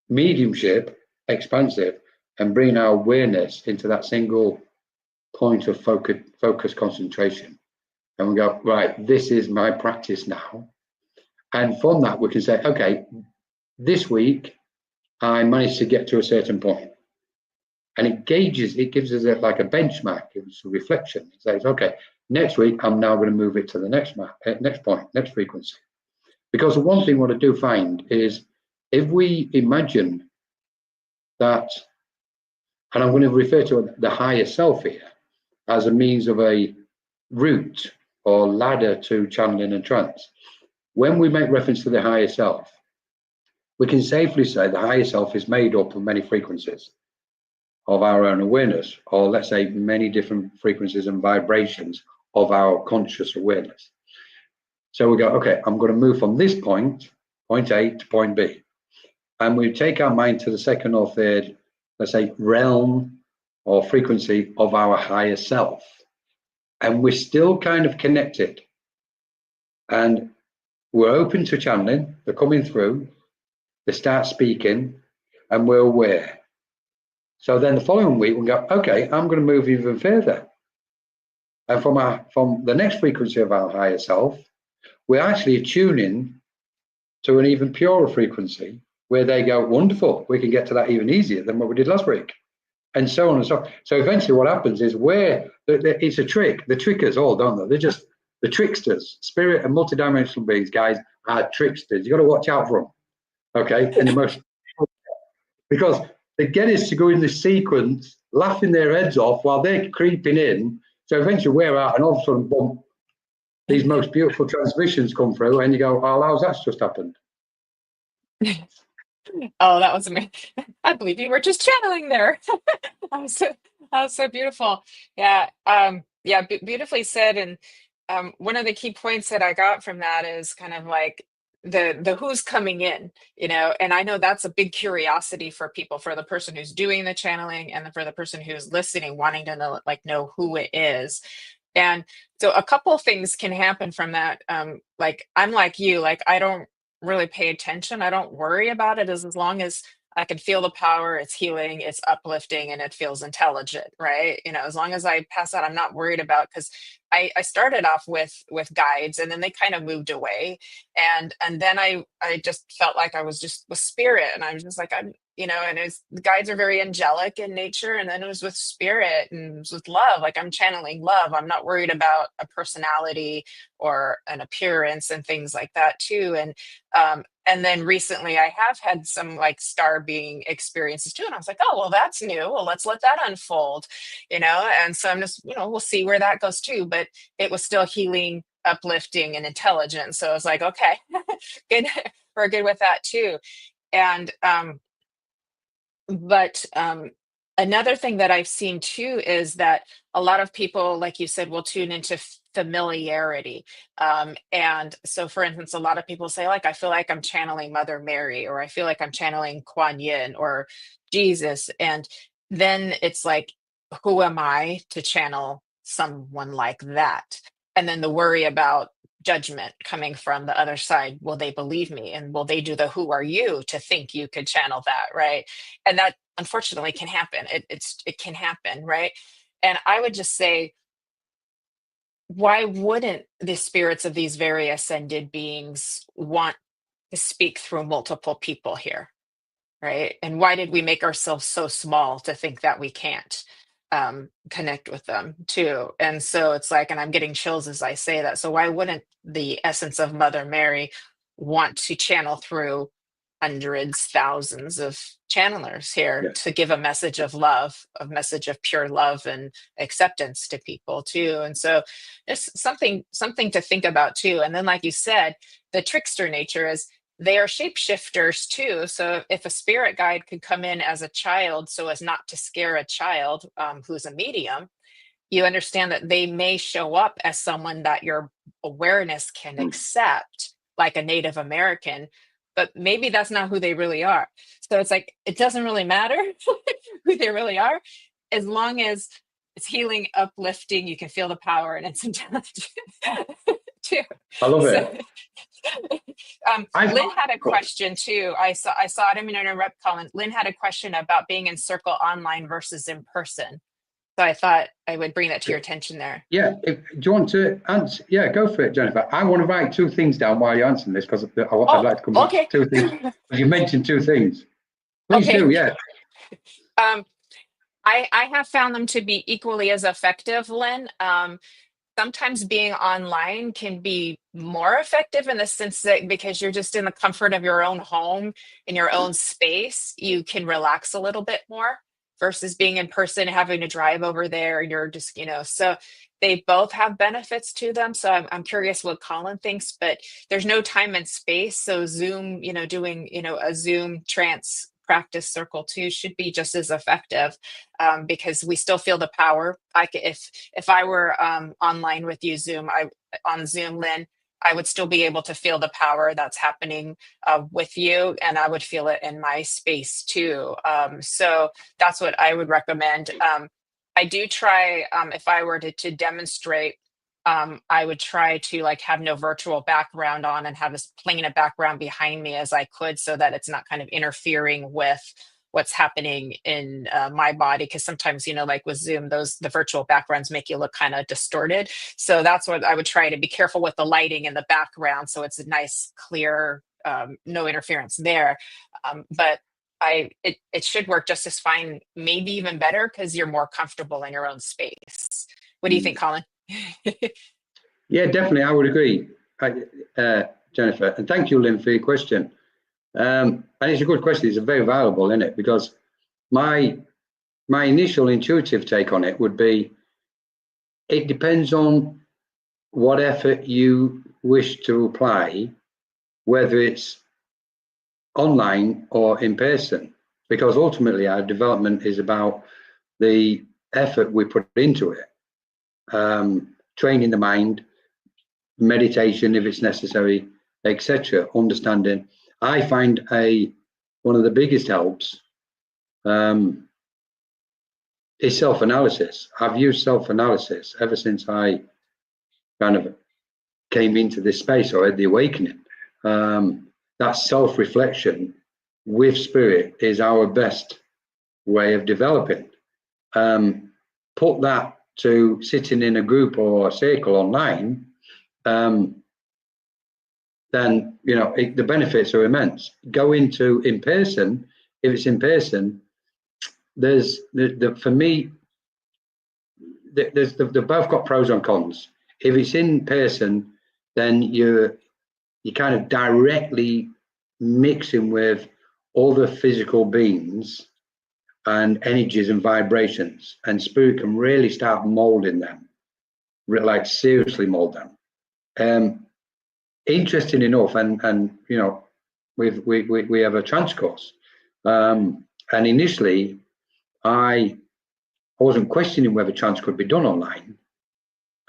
mediumship, expansive, and bringing our awareness into that single point of focus concentration. And we go, right, this is my practice now. And from that, we can say, okay, this week, I managed to get to a certain point. And it gives us like a benchmark, it's a reflection. It says, okay, Next week, I'm now going to move it to the next point, next frequency. Because the one thing what I do find is if we imagine that, and I'm going to refer to the higher self here as a means of a route or ladder to channeling and trance. When we make reference to the higher self, we can safely say the higher self is made up of many frequencies of our own awareness, or let's say many different frequencies and vibrations of our conscious awareness. So we go, okay, I'm going to move from this point A to point B. And we take our mind to the second or third, let's say, realm or frequency of our higher self. And we're still kind of connected. And we're open to channeling, they're coming through, they start speaking, and we're aware. So then the following week, we'll go, okay, I'm going to move even further. And from the next frequency of our higher self, we're actually tuning to an even purer frequency where they go, wonderful, we can get to that even easier than what we did last week. And so on and so on. So eventually what happens is it's a trick. The trickers all, don't they? They're just the tricksters. Spirit and multidimensional beings, guys, are tricksters. You got to watch out for them. Okay? And the most, because they get us to go in this sequence, laughing their heads off while they're creeping in. So eventually we're out, and all of a sudden, boom, these most beautiful transmissions come through, and you go, oh, how's that just happened? Oh, that was amazing. I believe you were just channeling there. That was so beautiful. Yeah. Yeah, beautifully said. And one of the key points that I got from that is kind of like the who's coming in, and I know that's a big curiosity for people, for the person who's doing the channeling and for the person who's listening, wanting to know who it is. And so a couple of things can happen from that. Like I'm like you, like I don't really pay attention. I don't worry about it as long as I can feel the power, it's healing, it's uplifting, and it feels intelligent, right? As long as I pass out, I'm not worried about, because I started off with guides, and then they kind of moved away. And then I just felt like I was just with spirit, and I was just like, and the guides are very angelic in nature. And then it was with spirit and it was with love. Like I'm channeling love. I'm not worried about a personality or an appearance and things like that too. And then recently I have had some like star being experiences too. And I was like, oh, well, that's new. Well, let's let that unfold, and so I'm just, we'll see where that goes too. But it was still healing, uplifting, and intelligent. So I was like, okay, good. We're good with that too. And, but another thing that I've seen too is that a lot of people, like you said, will tune into familiarity. And so, for instance, a lot of people say, like, I feel like I'm channeling Mother Mary, or I feel like I'm channeling Kuan Yin or Jesus. And then it's like, who am I to channel someone like that? And then the worry about judgment coming from the other side. Will they believe me? And will they do the who are you to think you could channel that, right? And that unfortunately can happen. It can happen, right? And I would just say, why wouldn't the spirits of these very ascended beings want to speak through multiple people here, right? And why did we make ourselves so small to think that we can't connect with them too? And so it's like, and I'm getting chills as I say that. So why wouldn't the essence of Mother Mary want to channel through hundreds, thousands of channelers here to give a message of love, a message of pure love and acceptance to people too? And so it's something to think about too. And then, like you said, the trickster nature is they are shapeshifters too. So if a spirit guide could come in as a child so as not to scare a child who's a medium, you understand that they may show up as someone that your awareness can accept, like a Native American, but maybe that's not who they really are. So it's like, it doesn't really matter who they really are, as long as it's healing, uplifting, you can feel the power, and it's intelligent too. I love it. Lynn had a question too. I saw, I didn't mean to interrupt, Colin. Lynn had a question about being in circle online versus in person. So I thought I would bring that to your attention there. Yeah, do you want to answer? Yeah, go for it, Jennifer. I want to write two things down while you're answering this, because I'd like to come back to two things. You mentioned two things. Please do, yeah. I have found them to be equally as effective, Lynn. sometimes being online can be more effective in the sense that because you're just in the comfort of your own home, in your own space, you can relax a little bit more versus being in person, having to drive over there. You're just, so they both have benefits to them. So I'm curious what Colin thinks, but there's no time and space. So Zoom, doing, a Zoom trance practice circle too should be just as effective, because we still feel the power. If I were online with you, on Zoom, Lynn, I would still be able to feel the power that's happening with you, and I would feel it in my space too. So that's what I would recommend. I do try, if I were to demonstrate, I would try to like have no virtual background on and have as plain a background behind me as I could, so that it's not kind of interfering with what's happening in my body. Because sometimes, like with Zoom, the virtual backgrounds make you look kind of distorted. So that's what I would try to be careful with the lighting in the background, so it's a nice, clear, no interference there. But it should work just as fine, maybe even better, because you're more comfortable in your own space. What do you think, Colin? Yeah, definitely, I would agree, Jennifer. And thank you, Lynn, for your question. And it's a good question. It's very valuable, isn't it? Because my initial intuitive take on it would be, it depends on what effort you wish to apply, whether it's online or in person, because ultimately our development is about the effort we put into it. Training the mind, meditation if it's necessary, etc. Understanding. I find one of the biggest helps is self-analysis. I've used self-analysis ever since I kind of came into this space, or had the awakening. That self-reflection with spirit is our best way of developing. Put that to sitting in a group or a circle online, then the benefits are immense. Go into in person. If it's in person, there's for me, they've both got pros and cons. If it's in person, then you're kind of directly mixing with other physical beings and energies and vibrations, and spirit can really start molding them, like seriously mold them. Interesting enough, and we have a trance course, and initially I wasn't questioning whether trance could be done online,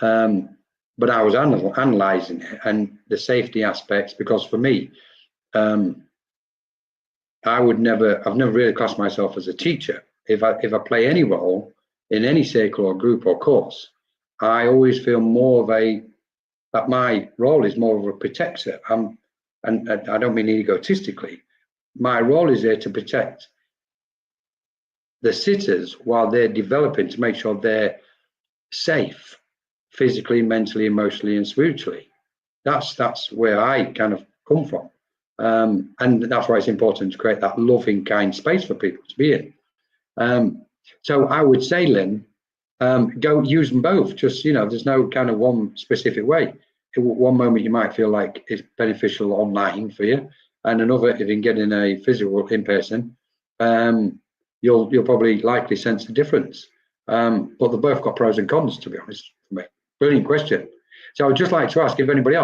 but I was analysing it and the safety aspects, because for me, I've never really classed myself as a teacher. If I play any role in any circle or group or course, I always feel more of that my role is more of a protector. And I don't mean egotistically. My role is there to protect the sitters while they're developing, to make sure they're safe physically, mentally, emotionally, and spiritually. That's where I kind of come from. And that's why it's important to create that loving, kind space for people to be in. So I would say, Lynn, go use them both. Just, there's no kind of one specific way. One moment you might feel like it's beneficial online for you, and another, if you can get in a physical in person, you'll probably likely sense the difference. But they've both got pros and cons, to be honest, for me. Brilliant question. So I would just like to ask if anybody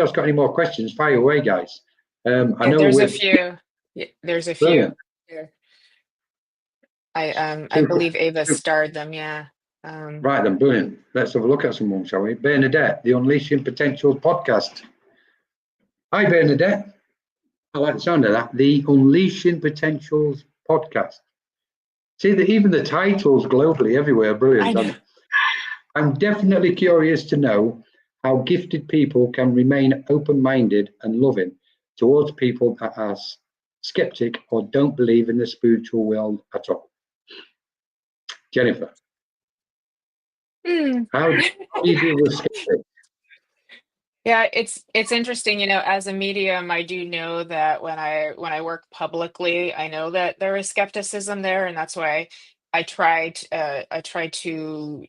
else got any more questions, fire away, guys. I know there's a few. There's a few. Brilliant. I believe Ava starred them. Yeah. Right then, brilliant. Let's have a look at someone, shall we? Bernadette, the Unleashing Potentials podcast. Hi, Bernadette. I like the sound of that. The Unleashing Potentials podcast. See, even the titles globally everywhere are brilliant. I'm definitely curious to know how gifted people can remain open-minded and loving towards people that are skeptic or don't believe in the spiritual world at all. Jennifer, how do you deal with skeptics? Yeah, it's interesting, as a medium, I do know that when I work publicly, I know that there is skepticism there, and that's why I try to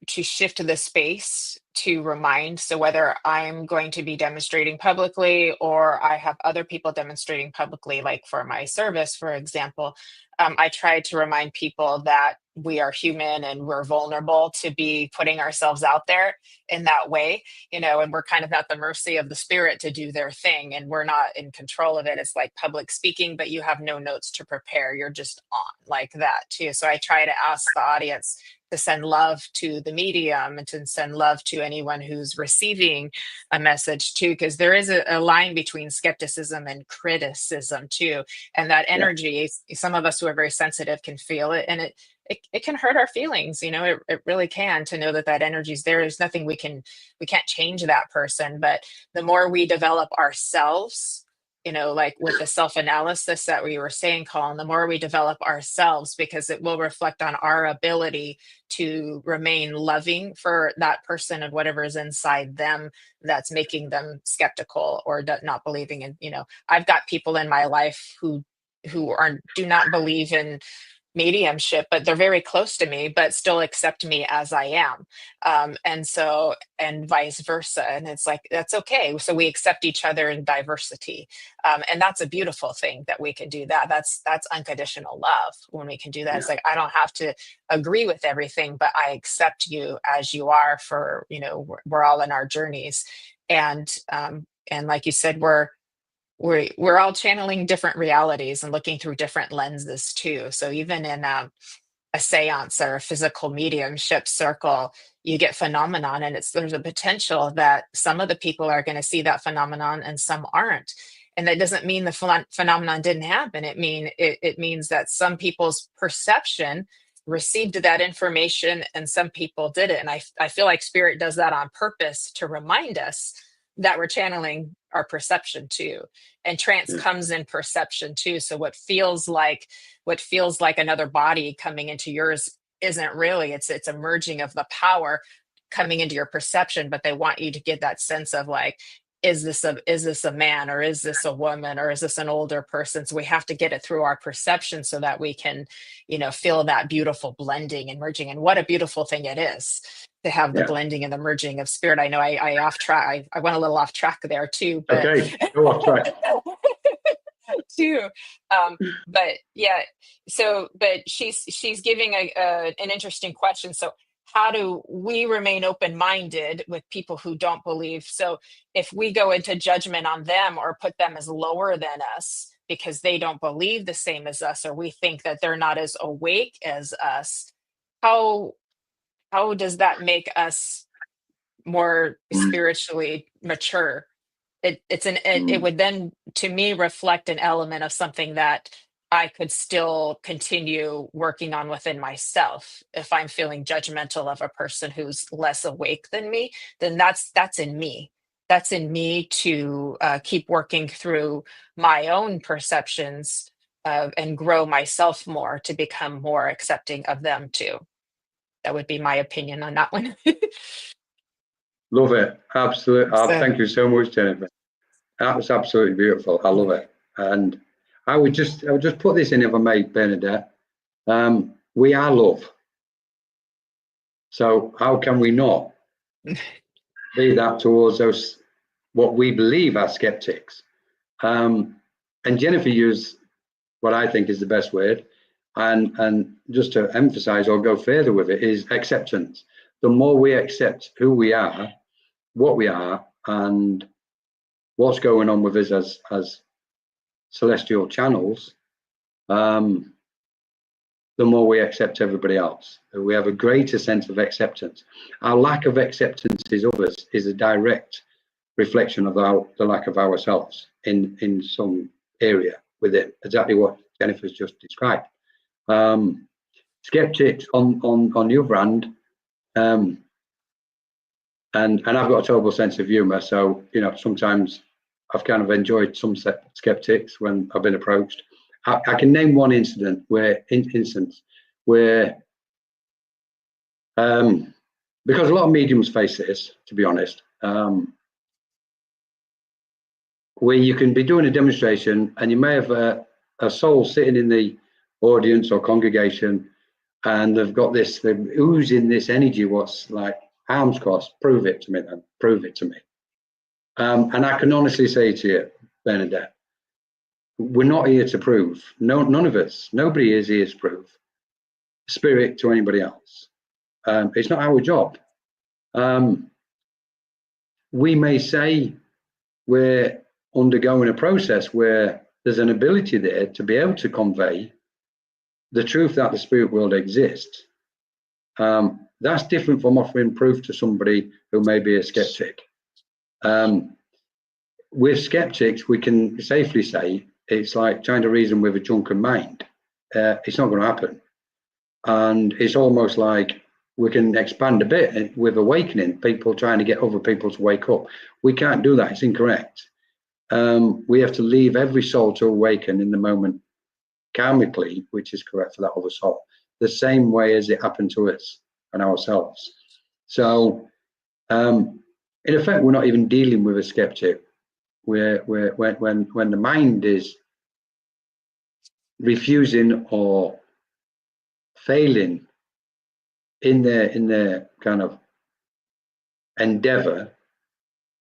shift the space to remind. So whether I'm going to be demonstrating publicly or I have other people demonstrating publicly, like for my service, for example, I try to remind people that we are human and we're vulnerable to be putting ourselves out there in that way, and we're kind of at the mercy of the spirit to do their thing, and we're not in control of it. It's like public speaking, but you have no notes to prepare. You're just on like that too. So I try to ask the audience to send love to the medium and to send love to anyone who's receiving a message too, because there is a line between skepticism and criticism too. And that energy, some of us who are very sensitive can feel it, and it can hurt our feelings. It really can, to know that that energy is there. There's nothing we can't change that person, but the more we develop ourselves, like with the self-analysis that we were saying, Colin, the more we develop ourselves, because it will reflect on our ability to remain loving for that person and whatever is inside them that's making them skeptical or not believing in, I've got people in my life who do not believe in mediumship, but they're very close to me, but still accept me as I am. And vice versa. And it's like, that's okay. So we accept each other in diversity. And that's a beautiful thing that we can do that. That's unconditional love when we can do that. It's like, I don't have to agree with everything, but I accept you as you are for, we're all in our journeys. And like you said, we're all channeling different realities and looking through different lenses too. So even in a seance or a physical mediumship circle, you get phenomenon, and there's a potential that some of the people are going to see that phenomenon and some aren't. And that doesn't mean the phenomenon didn't happen. It means that some people's perception received that information and some people didn't. And I feel like spirit does that on purpose to remind us that we're channeling our perception too. And trance comes in perception too. So what feels like another body coming into yours isn't really. It's a merging of the power coming into your perception, but they want you to get that sense of like, is this a man, or is this a woman, or is this an older person? So we have to get it through our perception so that we can, feel that beautiful blending and merging. And what a beautiful thing it is to have the blending and the merging of spirit. I know I off track. I went a little off track there too. But Okay, go off track. too. But yeah. So, but she's giving an interesting question. So, how do we remain open-minded with people who don't believe? So if we go into judgment on them or put them as lower than us because they don't believe the same as us, or we think that they're not as awake as us, how does that make us more spiritually mature? It would then, to me, reflect an element of something that I could still continue working on within myself. If I'm feeling judgmental of a person who's less awake than me, then that's in me. That's in me to keep working through my own perceptions and grow myself more to become more accepting of them too. That would be my opinion on that one. Love it. Absolutely. Thank you so much, Jennifer. That was absolutely beautiful. I love it. And I would just put this in, if I may, Bernadette. We are love. So how can we not be that towards those, what we believe are skeptics? And Jennifer used what I think is the best word. And just to emphasize or go further with it is acceptance. The more we accept who we are, what we are, and what's going on with us as celestial channels, the more we accept everybody else. We have a greater sense of acceptance. Our lack of acceptance is others is a direct reflection of the lack of ourselves in some area within, exactly what Jennifer's just described. Skeptics on the other hand, and I've got a terrible sense of humor, so sometimes I've kind of enjoyed some skeptics when I've been approached. I can name one instance where, because a lot of mediums face this, to be honest, where you can be doing a demonstration and you may have a soul sitting in the audience or congregation and they've got this, they're oozing this energy, what's like arms crossed. Prove it to me then, prove it to me. And I can honestly say to you, Bernadette, we're not here to prove. No, none of us, nobody is here to prove spirit to anybody else. It's not our job. We may say we're undergoing a process where there's an ability there to be able to convey the truth that the spirit world exists. That's different from offering proof to somebody who may be a skeptic. With skeptics, we can safely say it's like trying to reason with a drunken mind. It's not going to happen. And it's almost like we can expand a bit with awakening, people trying to get other people to wake up. We can't do that. It's incorrect. We have to leave every soul to awaken in the moment karmically, which is correct for that other soul, the same way as it happened to us and ourselves. So, in effect, we're not even dealing with a skeptic. When the mind is refusing or failing in their kind of endeavor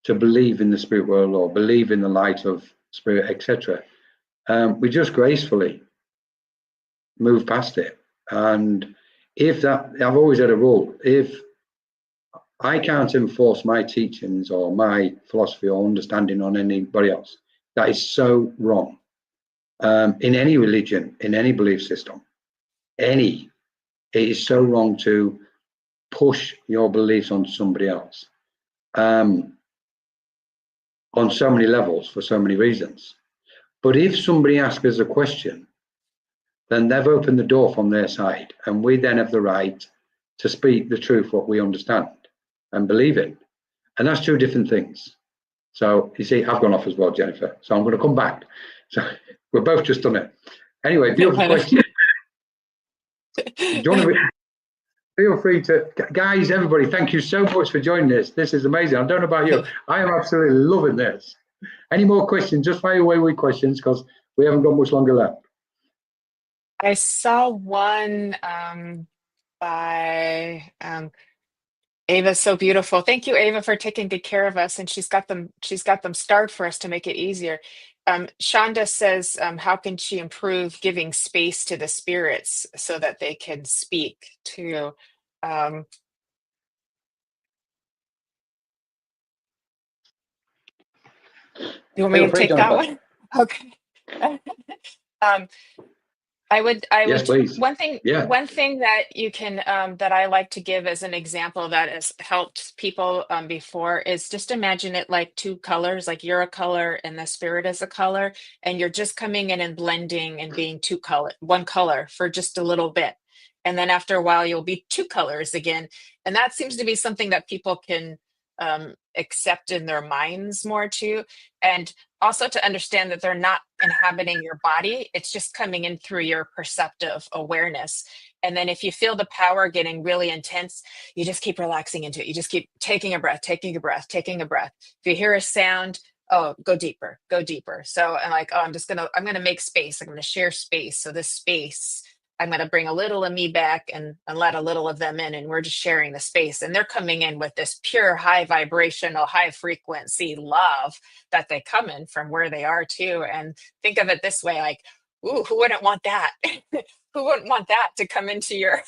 to believe in the spirit world or believe in the light of spirit, etc., we just gracefully move past it. And if that, I've always had a rule, if I can't enforce my teachings or my philosophy or understanding on anybody else, that is so wrong. In any religion, in any belief system, it is so wrong to push your beliefs on somebody else on so many levels for so many reasons. But if somebody asks us a question, then they've opened the door from their side, and we then have the right to speak the truth, what we understand and believe in. And that's two different things. So you see, I've gone off as well, Jennifer. So I'm going to come back. So we're both just done it. Anyway, beautiful question. Do you want to feel free to, guys, everybody, thank you so much for joining us. This is amazing. I don't know about you. I am absolutely loving this. Any more questions? Just fire away with questions because we haven't got much longer left. I saw one by Ava's so beautiful. Thank you, Ava, for taking good care of us. And she's got them starred for us to make it easier. Shonda says, how can she improve giving space to the spirits so that they can speak to you want me to take that one? Okay. I would yes, please. one thing that you can that I like to give as an example that has helped people before is just imagine it like two colors, like you're a color and the spirit is a color, and you're just coming in and blending and being one color for just a little bit. And then after a while you'll be two colors again. And that seems to be something that people can accept in their minds more too. And also to understand that they're not inhabiting your body, it's just coming in through your perceptive awareness. And then if you feel the power getting really intense, you just keep relaxing into it. You just keep taking a breath, taking a breath, taking a breath. If you hear a sound, oh, go deeper, go deeper. So I'm like, oh, I'm gonna make space. I'm gonna share space. So this space, I'm going to bring a little of me back and let a little of them in, and we're just sharing the space. And they're coming in with this pure, high vibrational, high frequency love that they come in from where they are too. And think of it this way, like, ooh, who wouldn't want that? Who wouldn't want that to come into your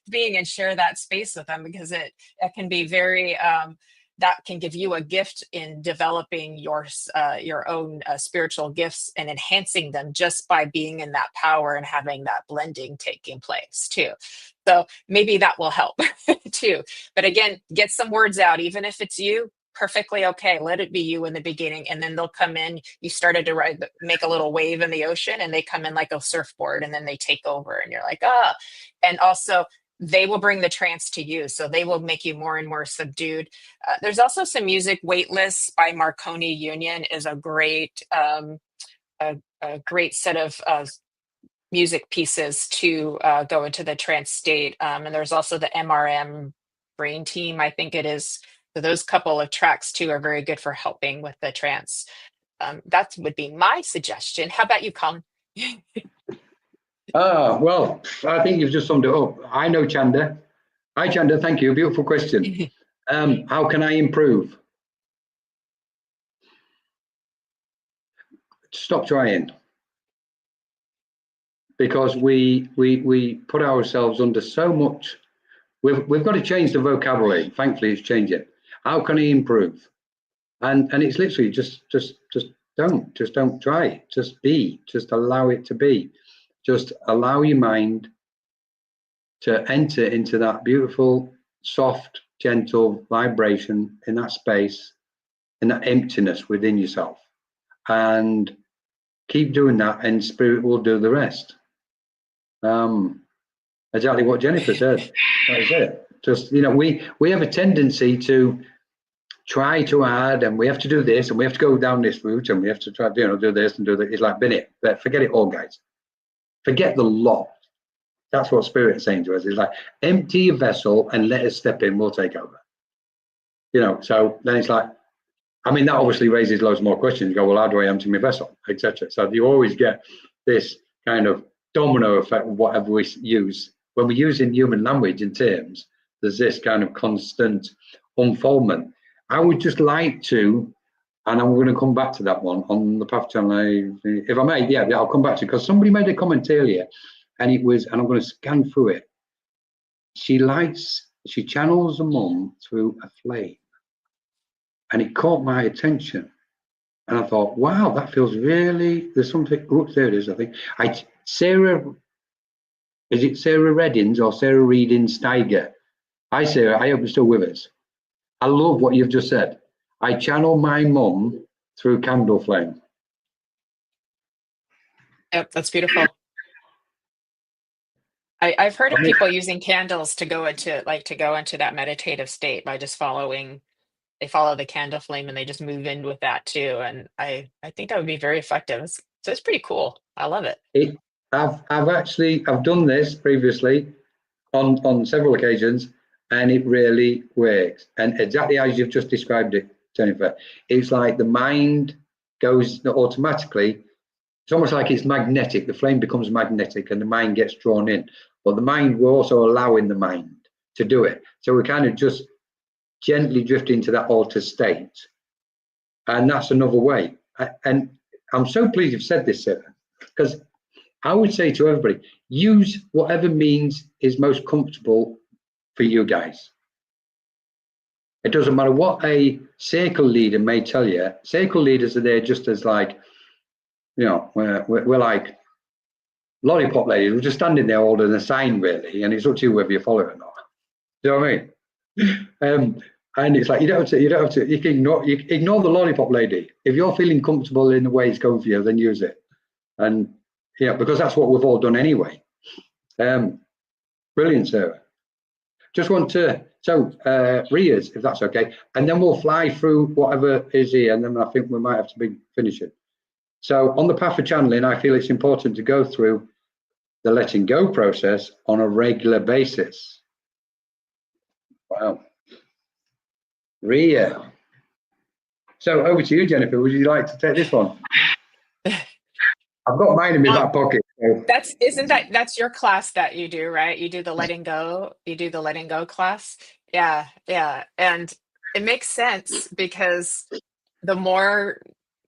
being and share that space with them? Because it can be very that can give you a gift in developing your own spiritual gifts and enhancing them just by being in that power and having that blending taking place too. So maybe that will help too. But again, get some words out, even if it's you. Perfectly okay. Let it be you in the beginning, and then they'll come in. You started to make a little wave in the ocean, and they come in like a surfboard, and then they take over, and you're like, ah. And also, they will bring the trance to you, so they will make you more and more subdued. There's also some music. Weightless by Marconi Union is a great great set of music pieces to go into the trance state. And there's also the MRM Brain Team, I think it is. So those couple of tracks too are very good for helping with the trance. That would be my suggestion. How about you, Colin? Well, I think you've just summed it up. I know Chanda. Hi, Chanda. Thank you. Beautiful question. How can I improve? Stop trying. Because we put ourselves under so much. We've got to change the vocabulary. Thankfully, it's changing. How can I improve? And it's literally just don't try. Just be. Just allow it to be. Just allow your mind to enter into that beautiful, soft, gentle vibration in that space, in that emptiness within yourself, and keep doing that, and spirit will do the rest. Exactly what Jennifer said. That is it. Just, we have a tendency to try too hard, and we have to do this, and we have to go down this route, and we have to try, do this and do that. It's like, bin it. But forget it all, guys. Forget the lot. That's what Spirit's saying to us. It's like, empty your vessel and let us step in. We'll take over. So then it's like, that obviously raises loads more questions. You go, well, how do I empty my vessel, etc. So you always get this kind of domino effect of whatever we use. When we're using human language and terms, there's this kind of constant unfoldment. I would just like to, and I'm going to come back to that one on the path channel, if I may. Yeah, I'll come back to it, because somebody made a comment earlier, and it was, and I'm going to scan through it. She channels a mum through a flame, and it caught my attention, and I thought, wow, that feels really. There's something. Oh, there it is. I think Sarah. Is it Sarah Reddings or Sarah Reading Steiger? Hi, Sarah. I hope you're still with us. I love what you've just said. I channel my mum through candle flame. Yep, that's beautiful. I've heard of people using candles to go into that meditative state by just they follow the candle flame and they just move in with that too. And I think that would be very effective. So it's pretty cool. I love it. I've done this previously on several occasions, and it really works. And exactly as you've just described it, Jennifer, it's like the mind goes automatically. It's almost like it's magnetic. The flame becomes magnetic and the mind gets drawn in. But the mind, we're also allowing the mind to do it. So we're kind of just gently drift into that altered state. And that's another way. And I'm so pleased you've said this, Sarah, because I would say to everybody, use whatever means is most comfortable for you guys. It doesn't matter what a circle leader may tell you. Circle leaders are there just as like, we're like lollipop ladies. We're just standing there holding a sign, really, and it's up to you whether you follow it or not. Do you know what I mean? And it's like you don't have to. You can ignore the lollipop lady. If you're feeling comfortable in the way it's going for you, then use it. And because that's what we've all done anyway. Brilliant, Sarah. Just want to Ria's, if that's okay, and then we'll fly through whatever is here, and then I think we might have to be finishing. So on the path of channeling, I feel it's important to go through the letting go process on a regular basis. Wow. Ria. So over to you, Jennifer. Would you like to take this one? I've got mine in my back pocket. So. That's your class that you do, right? You do the letting go class. Yeah. And it makes sense because the more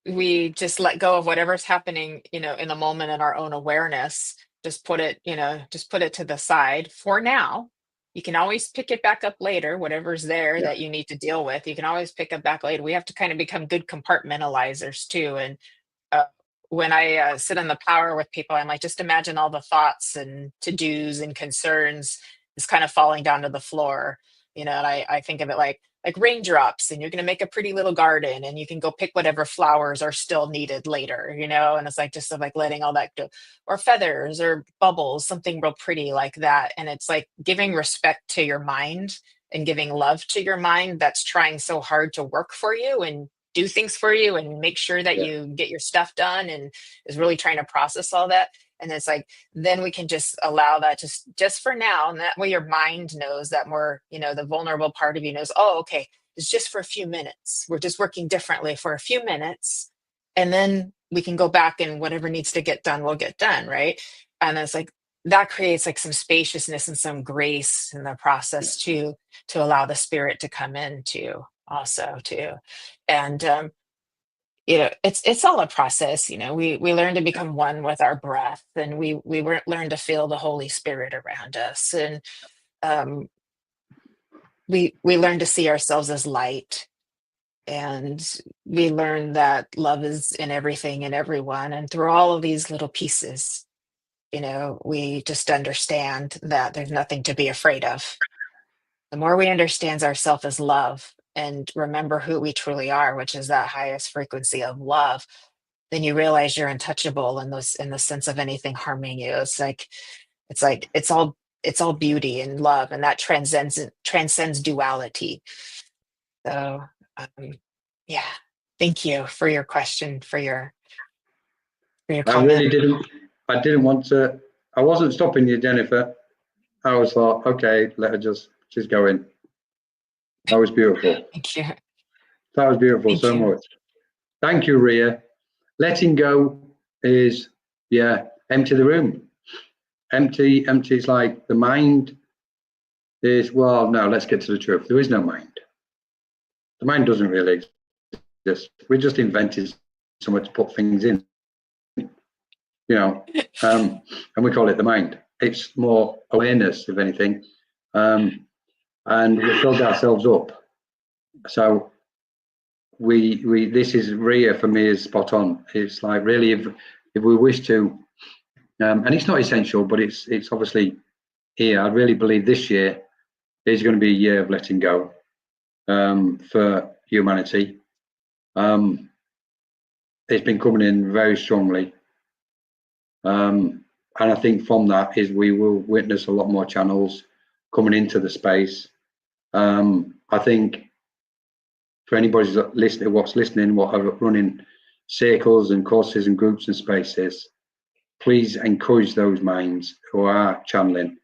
we just let go of whatever's happening, in the moment in our own awareness, just put it to the side for now. You can always pick it back up later, whatever's there that you need to deal with. You can always pick it back later. We have to kind of become good compartmentalizers too. And when I sit in the power with people, I'm like, just imagine all the thoughts and to-dos and concerns is kind of falling down to the floor, and I think of it like raindrops, and you're going to make a pretty little garden, and you can go pick whatever flowers are still needed later, and it's like just like letting all that go, or feathers or bubbles, something real pretty like that. And it's like giving respect to your mind and giving love to your mind that's trying so hard to work for you and do things for you and make sure that you get your stuff done, and is really trying to process all that. And it's like, then we can just allow that just for now. And that way your mind knows that more, the vulnerable part of you knows, oh, okay, it's just for a few minutes. We're just working differently for a few minutes. And then we can go back and whatever needs to get done will get done. Right. And it's like, that creates like some spaciousness and some grace in the process to allow the spirit to come in too, also too. And it's all a process. We learn to become one with our breath, and we learn to feel the Holy Spirit around us, and um, we learn to see ourselves as light, and we learn that love is in everything and everyone, and through all of these little pieces, we just understand that there's nothing to be afraid of. The more we understand ourselves as love and remember who we truly are, which is that highest frequency of love, then you realize you're untouchable in the sense of anything harming you. It's all beauty and love, and that transcends duality. So yeah, thank you for your question, for your comment. I didn't want to, I wasn't stopping you, Jennifer. I was like, okay, let her she's going. That was beautiful. Thank you. That was beautiful. Thank so you. much. Thank you, Ria. Letting go is, empty the room. Empty is like the mind is, well, no, let's get to the truth. There is no mind. The mind doesn't really exist. We just invented somewhere to put things in, and we call it the mind. It's more awareness, if anything, and we filled ourselves up. So we this is Ria for me is spot on. It's like really if we wish to, and it's not essential, but it's obviously here. I really believe this year is going to be a year of letting go for humanity. It's been coming in very strongly, and I think from that is we will witness a lot more channels coming into the space. I think for anybody who's listening, what are running circles and courses and groups and spaces, please encourage those minds who are channeling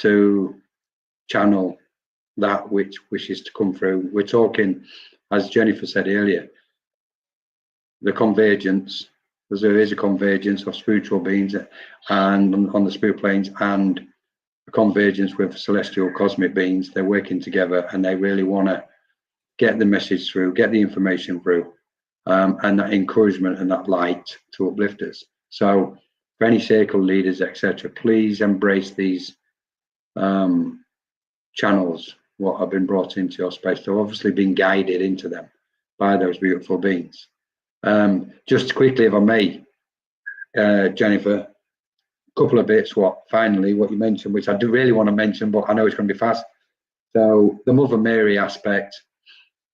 to channel that which wishes to come through. We're talking, as Jennifer said earlier, the convergence. There is a convergence of spiritual beings and on the spirit planes, and a convergence with celestial cosmic beings. They're working together, and they really want to get the message through, get the information through, and that encouragement and that light to uplift us. So for any circle leaders, etc., please embrace these channels, what have been brought into your space. They've obviously been guided into them by those beautiful beings. Just quickly, if I may, Jennifer, a couple of bits, what you mentioned, which I do really want to mention, but I know it's going to be fast. So the Mother Mary aspect,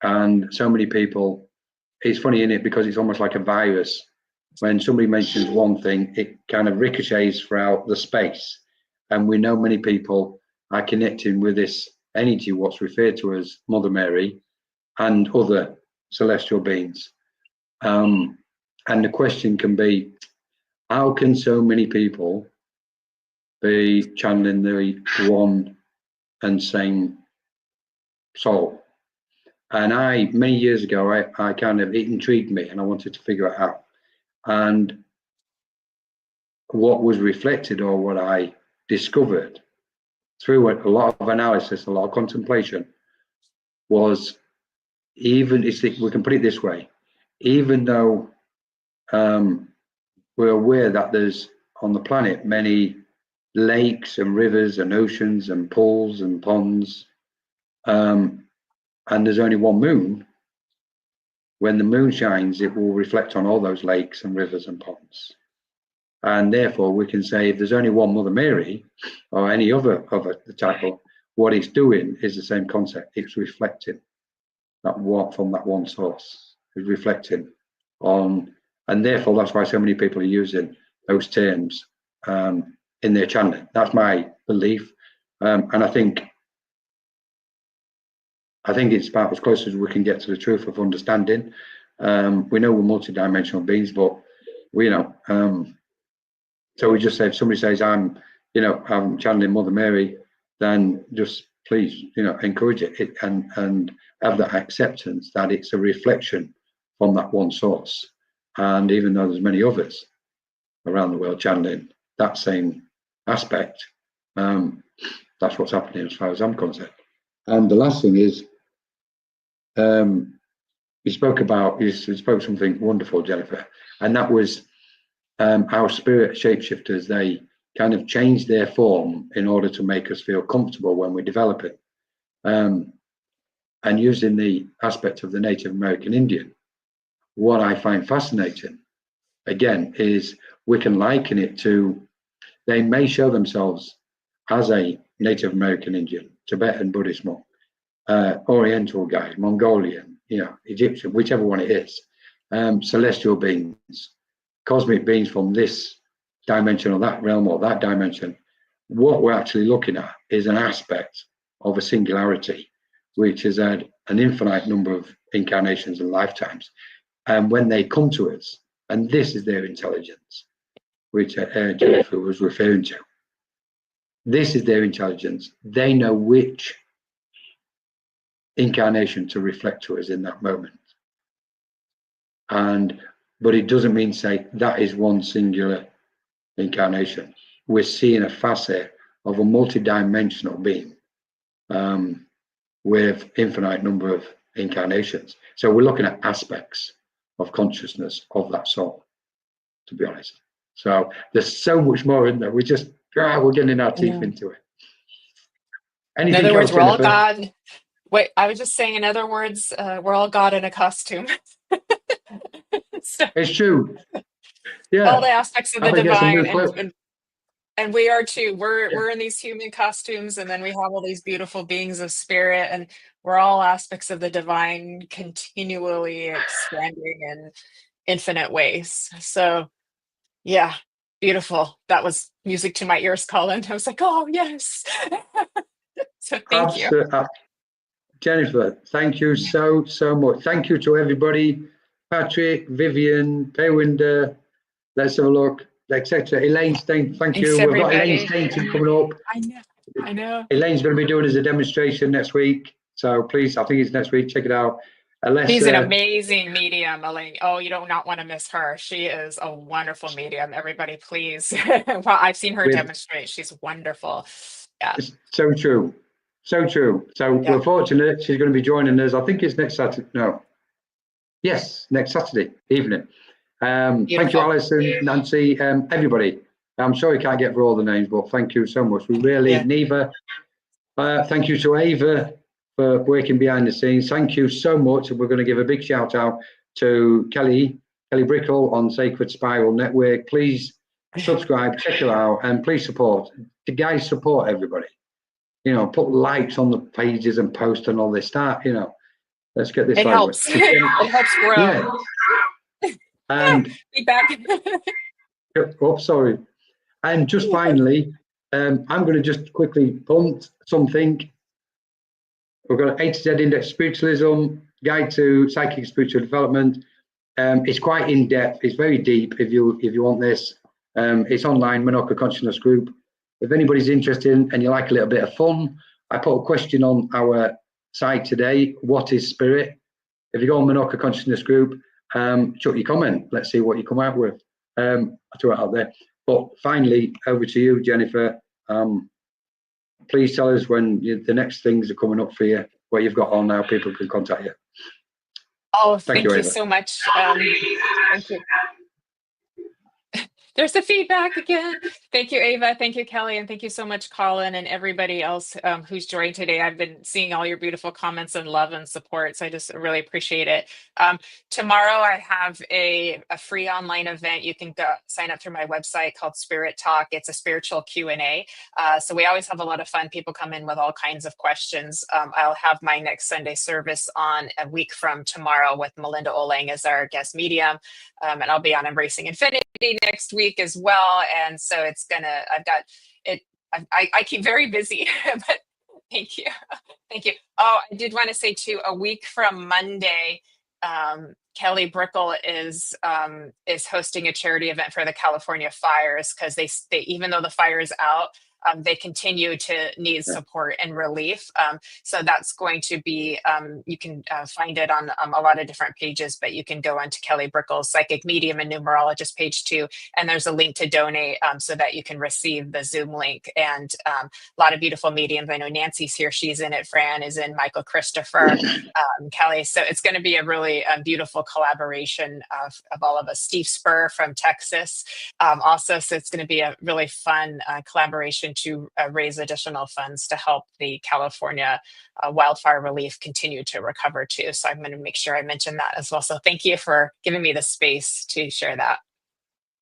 and so many people, it's funny, isn't it? Because it's almost like a virus. When somebody mentions one thing, it kind of ricochets throughout the space. And we know many people are connecting with this energy, what's referred to as Mother Mary and other celestial beings. And the question can be, how can so many people be channeling the one and same soul? And many years ago, I kind of, it intrigued me and I wanted to figure it out. And what was reflected, or what I discovered through a lot of analysis, a lot of contemplation, was we can put it this way, even though we're aware that there's on the planet many lakes and rivers and oceans and pools and ponds, and there's only one moon. When the moon shines, it will reflect on all those lakes and rivers and ponds. And therefore, we can say if there's only one Mother Mary or any other of the title, what it's doing is the same concept. It's reflecting that one from that one source. It's reflecting on, and therefore that's why so many people are using those terms in their channeling. That's my belief, and I think it's about as close as we can get to the truth of understanding. We know we're multidimensional beings, but so we just say, if somebody says I'm channeling Mother Mary, then just please, encourage it and have that acceptance that it's a reflection from that one source. And even though there's many others around the world channeling that same aspect. That's what's happening as far as I'm concerned. And the last thing is, you spoke something wonderful, Jennifer, and that was our spirit shapeshifters. They kind of change their form in order to make us feel comfortable when we're developing. And using the aspect of the Native American Indian, what I find fascinating, again, is we can liken it to, they may show themselves as a Native American Indian, Tibetan Buddhist monk, Oriental guide, Mongolian, Egyptian, whichever one it is, celestial beings, cosmic beings from this dimension or that realm or that dimension. What we're actually looking at is an aspect of a singularity, which has had an infinite number of incarnations and lifetimes. And when they come to us, and this is their intelligence, which Jennifer was referring to, this is their intelligence. They know which incarnation to reflect to us in that moment. But it doesn't mean say that is one singular incarnation. We're seeing a facet of a multi-dimensional being with infinite number of incarnations. So we're looking at aspects of consciousness of that soul, to be honest. So there's so much more in there. We're getting our teeth into it. Anything in other words, else, we're all Jennifer? God. Wait, I was just saying, in other words, we're all God in a costume. So, It's true. Yeah. all the aspects of the I think that's a new divine, clip. and we are too. We're in these human costumes, and then we have all these beautiful beings of spirit, and we're all aspects of the divine, continually expanding in infinite ways. So, yeah, beautiful. That was music to my ears, Colin. I was like, oh yes. So thank you. Jennifer, thank you so much. Thank you to everybody. Patrick, Vivian, Paywinder, let's have a look, etc. Elaine Stainton, thank Thanks, you. We've got everybody. Elaine Stainton coming up. I know. Elaine's going to be doing as a demonstration next week. So please, I think it's next week. Check it out. She's an amazing medium, Elaine. Oh, you do not want to miss her. She is a wonderful medium. Everybody, please. Well, I've seen her demonstrate. She's wonderful. Yeah. It's so true. So true. So we're fortunate she's going to be joining us. I think it's next Saturday. No. Yes, next Saturday evening. Thank you, Alison, Nancy, everybody. I'm sure you can't get through all the names, but thank you so much. We really, Neva, thank you to Ava for working behind the scenes. Thank you so much. We're going to give a big shout out to Kelly Brickle on Sacred Spiral Network. Please subscribe, check her out, and please support. The guys support everybody. Put likes on the pages and post and all this stuff. Let's get this. It helps. It helps grow. Yeah. And feedback. Oh, sorry. And just finally, I'm going to just quickly punt something. We've got A to Z Index Spiritualism, Guide to Psychic Spiritual Development. It's quite in depth. It's very deep. If you want this, it's online. Menoka Consciousness Group. If anybody's interested and you like a little bit of fun, I put a question on our site today. What is spirit? If you go on Menoka Consciousness Group, chuck your comment. Let's see what you come out with. I threw it out there. But finally, over to you, Jennifer. Please tell us when the next things are coming up for you, what you've got on now, people can contact you. Oh, thank you so much. Thank you. There's the feedback again. Thank you, Ava. Thank you, Kelly. And thank you so much, Colin, and everybody else who's joined today. I've been seeing all your beautiful comments and love and support. So I just really appreciate it. Tomorrow, I have a free online event. You can go sign up through my website called Spirit Talk. It's a spiritual Q&A. So we always have a lot of fun. People come in with all kinds of questions. I'll have my next Sunday service on a week from tomorrow with Melinda Olang as our guest medium. And I'll be on Embracing Infinity next week as well. And so I've got it. I keep very busy, but thank you. Thank you. Oh, I did want to say too, a week from Monday, Kelly Brickle is hosting a charity event for the California fires, because they even though the fire is out, they continue to need support and relief. So that's going to be, you can find it on a lot of different pages, but you can go onto Kelly Brickell's Psychic Medium and Numerologist page 2, and there's a link to donate so that you can receive the Zoom link. And a lot of beautiful mediums. I know Nancy's here, she's in it, Fran is in, Michael Christopher, Kelly. So it's going to be a really beautiful collaboration of all of us. Steve Spur from Texas also. So it's going to be a really fun collaboration to raise additional funds to help the California wildfire relief continue to recover too. So I'm going to make sure I mention that as well. So thank you for giving me the space to share that.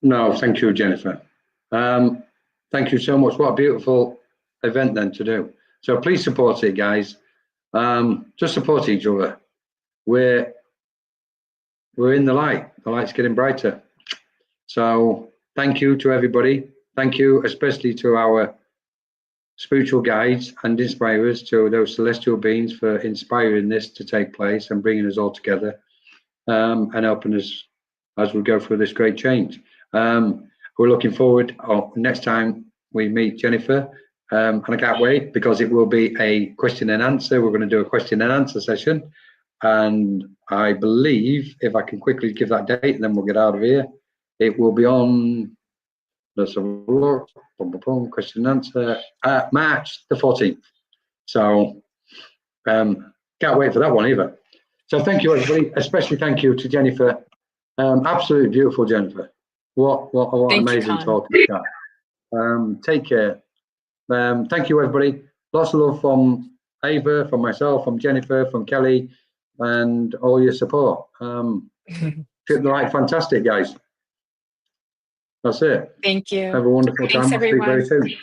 No, thank you, Jennifer. Thank you so much. What a beautiful event then to do. So please support it, guys. Just support each other. We're in the light. The light's getting brighter. So thank you to everybody. Thank you especially to our spiritual guides and inspirers, to those celestial beings, for inspiring this to take place and bringing us all together and helping us as we go through this great change. We're looking forward next time we meet Jennifer, and I can't wait because it will be a question and answer. We're going to do a question and answer session, and I believe, if I can quickly give that date and then we'll get out of here, it will be on, let's have a look, question and answer, March the 14th. So can't wait for that one either. So thank you, everybody. Especially thank you to Jennifer. Absolutely beautiful, Jennifer. What amazing talk. Take care. Thank you, everybody. Lots of love from Ava, from myself, from Jennifer, from Kelly, and all your support. Trip the light, fantastic, guys. That's it. Thank you. Have a wonderful Thanks, time. I'll speak everyone. very soon.